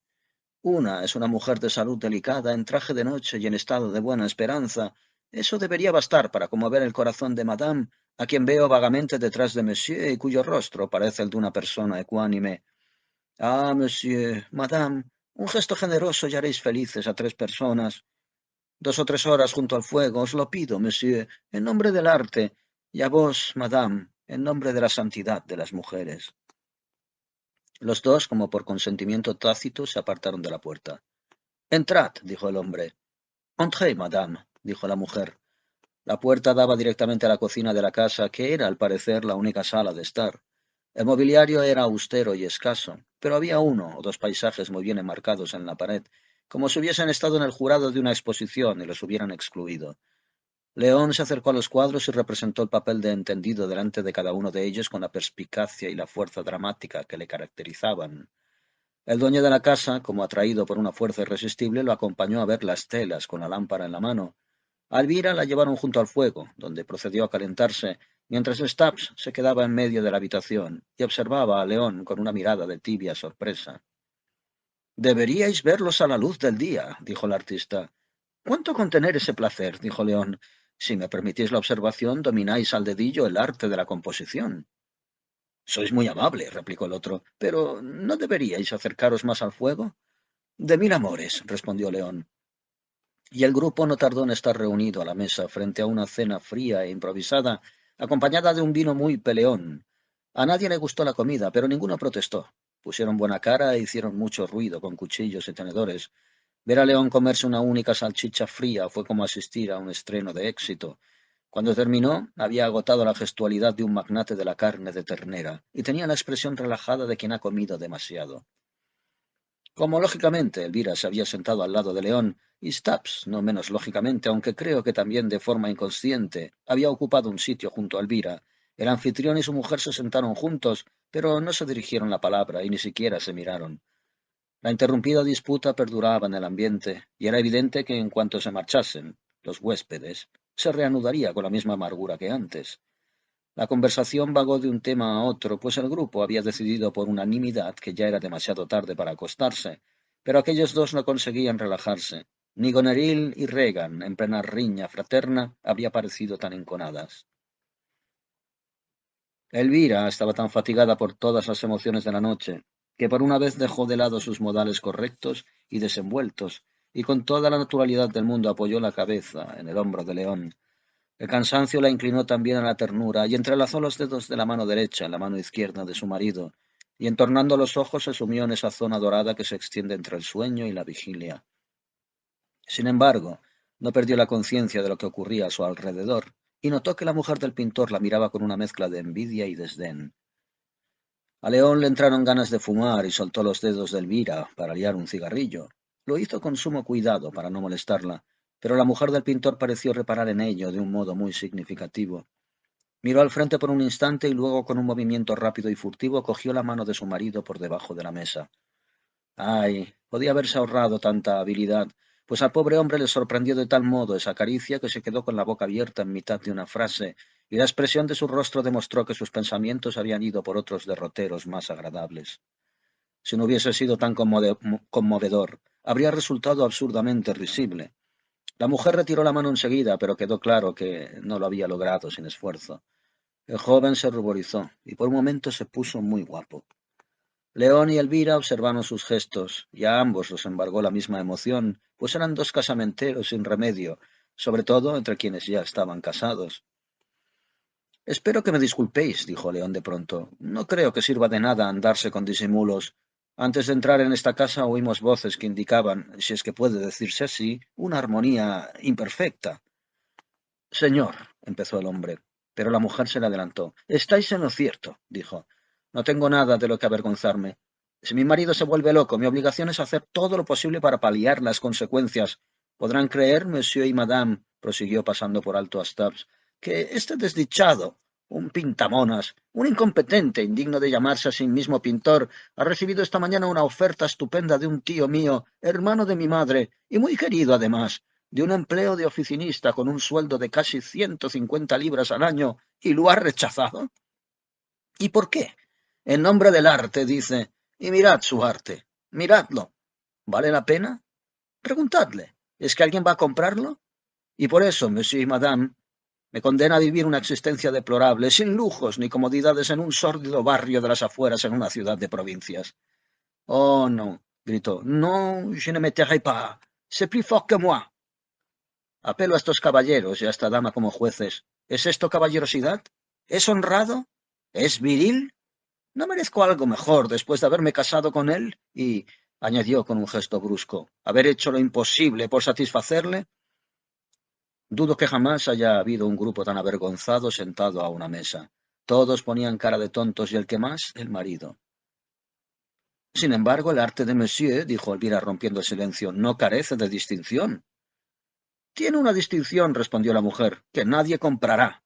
Una es una mujer de salud delicada, en traje de noche y en estado de buena esperanza. Eso debería bastar para conmover el corazón de Madame, a quien veo vagamente detrás de Monsieur y cuyo rostro parece el de una persona ecuánime. Ah, Monsieur, Madame, un gesto generoso y haréis felices a tres personas. 2 o 3 horas junto al fuego, os lo pido, Monsieur, en nombre del arte, y a vos, Madame, en nombre de la santidad de las mujeres. Los dos, como por consentimiento tácito, se apartaron de la puerta. Entrad, dijo el hombre. Entrez, madame, dijo la mujer. La puerta daba directamente a la cocina de la casa, que era, al parecer, la única sala de estar. El mobiliario era austero y escaso, pero había uno o dos paisajes muy bien enmarcados en la pared, como si hubiesen estado en el jurado de una exposición y los hubieran excluido. León se acercó a los cuadros y representó el papel de entendido delante de cada uno de ellos con la perspicacia y la fuerza dramática que le caracterizaban. El dueño de la casa, como atraído por una fuerza irresistible, lo acompañó a ver las telas con la lámpara en la mano. A Elvira la llevaron junto al fuego, donde procedió a calentarse, mientras Stubbs se quedaba en medio de la habitación y observaba a León con una mirada de tibia sorpresa. Deberíais verlos a la luz del día, dijo el artista. ¿Cuánto contener ese placer? Dijo León. Si me permitís la observación, domináis al dedillo el arte de la composición. Sois muy amable, replicó el otro, pero ¿no deberíais acercaros más al fuego? De mil amores, respondió León. Y el grupo no tardó en estar reunido a la mesa frente a una cena fría e improvisada, acompañada de un vino muy peleón. A nadie le gustó la comida, pero ninguno protestó. Pusieron buena cara e hicieron mucho ruido con cuchillos y tenedores. Ver a León comerse una única salchicha fría fue como asistir a un estreno de éxito. Cuando terminó, había agotado la gestualidad de un magnate de la carne de ternera, y tenía la expresión relajada de quien ha comido demasiado. Como lógicamente Elvira se había sentado al lado de León, y Stubbs, no menos lógicamente, aunque creo que también de forma inconsciente, había ocupado un sitio junto a Elvira, el anfitrión y su mujer se sentaron juntos, pero no se dirigieron la palabra y ni siquiera se miraron. La interrumpida disputa perduraba en el ambiente, y era evidente que en cuanto se marchasen, los huéspedes, se reanudaría con la misma amargura que antes. La conversación vagó de un tema a otro, pues el grupo había decidido por unanimidad que ya era demasiado tarde para acostarse, pero aquellos dos no conseguían relajarse. Ni Goneril y Regan, en plena riña fraterna, había parecido tan enconadas. Elvira estaba tan fatigada por todas las emociones de la noche, que por una vez dejó de lado sus modales correctos y desenvueltos, y con toda la naturalidad del mundo apoyó la cabeza en el hombro de León. El cansancio la inclinó también a la ternura, y entrelazó los dedos de la mano derecha en la mano izquierda de su marido, y entornando los ojos se sumió en esa zona dorada que se extiende entre el sueño y la vigilia. Sin embargo, no perdió la conciencia de lo que ocurría a su alrededor, y notó que la mujer del pintor la miraba con una mezcla de envidia y desdén. A León le entraron ganas de fumar y soltó los dedos de Elvira para liar un cigarrillo. Lo hizo con sumo cuidado para no molestarla, pero la mujer del pintor pareció reparar en ello de un modo muy significativo. Miró al frente por un instante y luego, con un movimiento rápido y furtivo, cogió la mano de su marido por debajo de la mesa. Ay, podía haberse ahorrado tanta habilidad, pues al pobre hombre le sorprendió de tal modo esa caricia que se quedó con la boca abierta en mitad de una frase, y la expresión de su rostro demostró que sus pensamientos habían ido por otros derroteros más agradables. Si no hubiese sido tan conmovedor, habría resultado absurdamente risible. La mujer retiró la mano enseguida, pero quedó claro que no lo había logrado sin esfuerzo. El joven se ruborizó y por un momento se puso muy guapo. León y Elvira observaron sus gestos, y a ambos los embargó la misma emoción, pues eran dos casamenteros sin remedio, sobre todo entre quienes ya estaban casados. Espero que me disculpéis, dijo León de pronto. No creo que sirva de nada andarse con disimulos. Antes de entrar en esta casa oímos voces que indicaban, si es que puede decirse así, una armonía imperfecta. Señor, empezó el hombre, pero la mujer se le adelantó. Estáis en lo cierto, dijo. No tengo nada de lo que avergonzarme. Si mi marido se vuelve loco, mi obligación es hacer todo lo posible para paliar las consecuencias. Podrán creer, monsieur y madame, prosiguió pasando por alto a Stubbs, que este desdichado, un pintamonas, un incompetente, indigno de llamarse a sí mismo pintor, ha recibido esta mañana una oferta estupenda de un tío mío, hermano de mi madre, y muy querido además, de un empleo de oficinista con un sueldo de casi 150 libras al año, y lo ha rechazado. ¿Y por qué? En nombre del arte, dice, y mirad su arte, miradlo. ¿Vale la pena? Preguntadle, ¿es que alguien va a comprarlo? Y por eso, monsieur y madame, me condena a vivir una existencia deplorable, sin lujos ni comodidades en un sórdido barrio de las afueras en una ciudad de provincias. Oh, no, gritó, no, je ne me tairai pas, c'est plus fort que moi. Apelo a estos caballeros y a esta dama como jueces. ¿Es esto caballerosidad? ¿Es honrado? ¿Es viril? ¿No merezco algo mejor después de haberme casado con él? Y, añadió con un gesto brusco, haber hecho lo imposible por satisfacerle. Dudo que jamás haya habido un grupo tan avergonzado sentado a una mesa. Todos ponían cara de tontos y el que más, el marido. Sin embargo, el arte de Monsieur, dijo Elvira rompiendo el silencio, no carece de distinción. Tiene una distinción, respondió la mujer, que nadie comprará.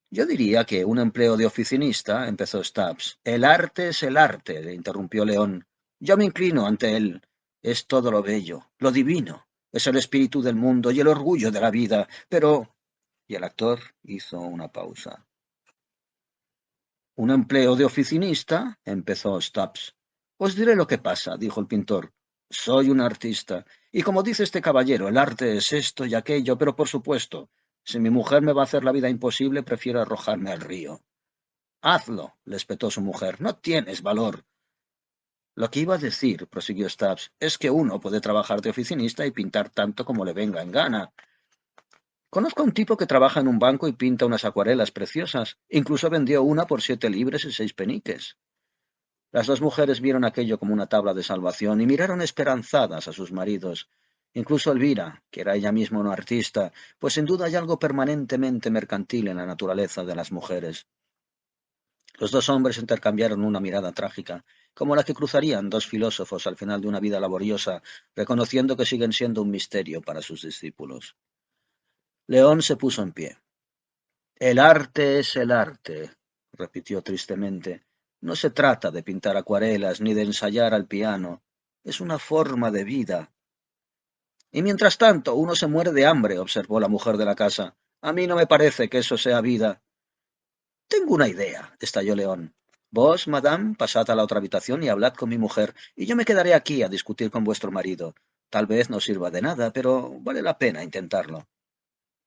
Yo diría que un empleo de oficinista, empezó Stubbs. El arte es el arte, le interrumpió León. Yo me inclino ante él. Es todo lo bello, lo divino. Es el espíritu del mundo y el orgullo de la vida. Pero... Y el actor hizo una pausa. ¿Un empleo de oficinista? Empezó Stubbs. Os diré lo que pasa, dijo el pintor. Soy un artista, y como dice este caballero, el arte es esto y aquello, pero por supuesto, si mi mujer me va a hacer la vida imposible, prefiero arrojarme al río. Hazlo, le espetó su mujer. No tienes valor. Lo que iba a decir, prosiguió Stubbs, es que uno puede trabajar de oficinista y pintar tanto como le venga en gana. Conozco a un tipo que trabaja en un banco y pinta unas acuarelas preciosas. Incluso vendió una por 7 libras y 6 peniques. Las dos mujeres vieron aquello como una tabla de salvación y miraron esperanzadas a sus maridos. Incluso Elvira, que era ella misma una artista, pues sin duda hay algo permanentemente mercantil en la naturaleza de las mujeres. Los dos hombres intercambiaron una mirada trágica, como la que cruzarían dos filósofos al final de una vida laboriosa, reconociendo que siguen siendo un misterio para sus discípulos. León se puso en pie. El arte es el arte, repitió tristemente. No se trata de pintar acuarelas ni de ensayar al piano. Es una forma de vida. Y mientras tanto, uno se muere de hambre, observó la mujer de la casa. A mí no me parece que eso sea vida. Tengo una idea, estalló León. Vos, madame, pasad a la otra habitación y hablad con mi mujer, y yo me quedaré aquí a discutir con vuestro marido. Tal vez no sirva de nada, pero vale la pena intentarlo.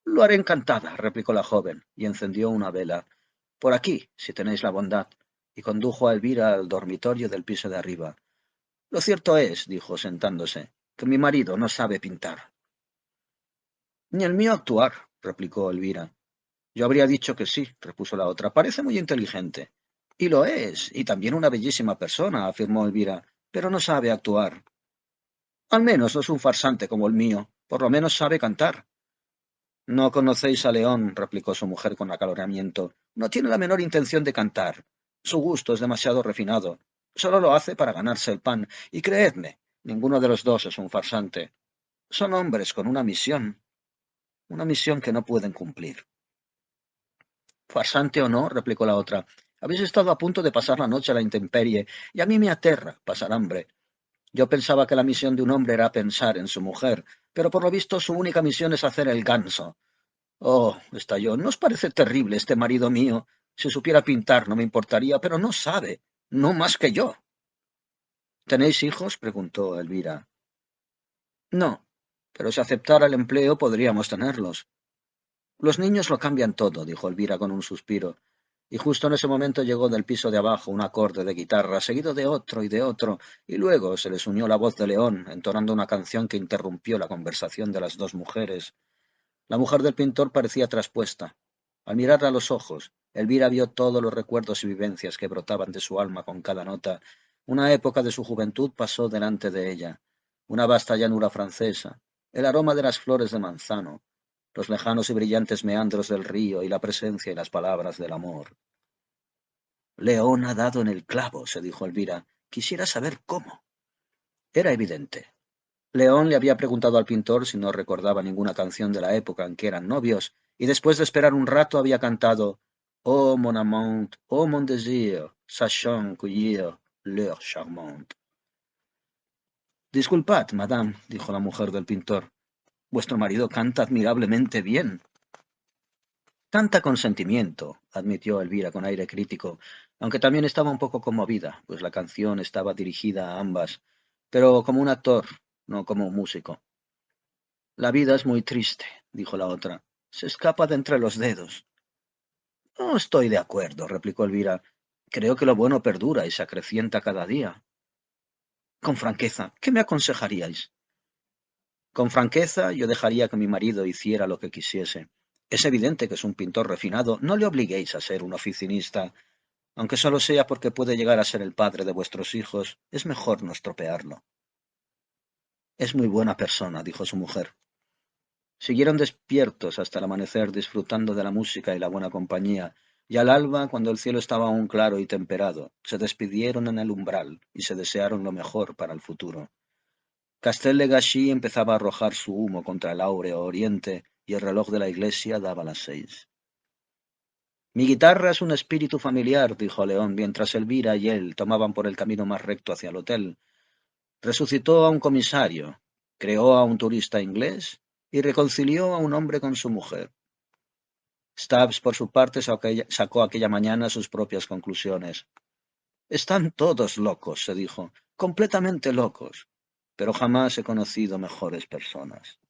Lo haré encantada, replicó la joven, y encendió una vela. Por aquí, si tenéis la bondad, y condujo a Elvira al dormitorio del piso de arriba. Lo cierto es, dijo sentándose, que mi marido no sabe pintar. Ni el mío actuar, replicó Elvira. Yo habría dicho que sí, repuso la otra. Parece muy inteligente. Y lo es, y también una bellísima persona, afirmó Elvira, pero no sabe actuar. Al menos no es un farsante como el mío, por lo menos sabe cantar. No conocéis a León, replicó su mujer con acaloramiento. No tiene la menor intención de cantar. Su gusto es demasiado refinado. Solo lo hace para ganarse el pan. Y creedme, ninguno de los dos es un farsante. Son hombres con una misión que no pueden cumplir. Farsante o no, replicó la otra, habéis estado a punto de pasar la noche a la intemperie, y a mí me aterra pasar hambre. Yo pensaba que la misión de un hombre era pensar en su mujer, pero por lo visto su única misión es hacer el ganso. Oh, estalló, ¿no os parece terrible este marido mío? Si supiera pintar no me importaría, pero no sabe, no más que yo. ¿Tenéis hijos? Preguntó Elvira. No, pero si aceptara el empleo podríamos tenerlos. Los niños lo cambian todo, dijo Elvira con un suspiro. Y justo en ese momento llegó del piso de abajo un acorde de guitarra, seguido de otro, y luego se les unió la voz de León, entonando una canción que interrumpió la conversación de las dos mujeres. La mujer del pintor parecía traspuesta. Al mirarla a los ojos, Elvira vio todos los recuerdos y vivencias que brotaban de su alma con cada nota. Una época de su juventud pasó delante de ella, una vasta llanura francesa, el aroma de las flores de manzano, los lejanos y brillantes meandros del río y la presencia y las palabras del amor. León ha dado en el clavo, se dijo Elvira. Quisiera saber cómo. Era evidente. León le había preguntado al pintor si no recordaba ninguna canción de la época en que eran novios, y después de esperar un rato había cantado «Oh mon amant, oh mon désir, sachant cueillir l'heure charmante». «Disculpad, madame», dijo la mujer del pintor, «vuestro marido canta admirablemente bien». «Canta con sentimiento», admitió Elvira con aire crítico, aunque también estaba un poco conmovida, pues la canción estaba dirigida a ambas, pero como un actor, no como un músico. «La vida es muy triste», dijo la otra. «Se escapa de entre los dedos». «No estoy de acuerdo», replicó Elvira. «Creo que lo bueno perdura y se acrecienta cada día». «Con franqueza, ¿qué me aconsejaríais?» «Con franqueza, yo dejaría que mi marido hiciera lo que quisiese. Es evidente que es un pintor refinado. No le obliguéis a ser un oficinista. Aunque solo sea porque puede llegar a ser el padre de vuestros hijos, es mejor no estropearlo». «Es muy buena persona», dijo su mujer. Siguieron despiertos hasta el amanecer, disfrutando de la música y la buena compañía, y al alba, cuando el cielo estaba aún claro y temperado, se despidieron en el umbral y se desearon lo mejor para el futuro. Castel de Gachy empezaba a arrojar su humo contra el áureo oriente y el reloj de la iglesia daba las 6. «Mi guitarra es un espíritu familiar», dijo León, mientras Elvira y él tomaban por el camino más recto hacia el hotel. «Resucitó a un comisario, creó a un turista inglés y reconcilió a un hombre con su mujer». Stubbs, por su parte, sacó aquella mañana sus propias conclusiones. «Están todos locos», se dijo, «completamente locos. Pero jamás he conocido mejores personas».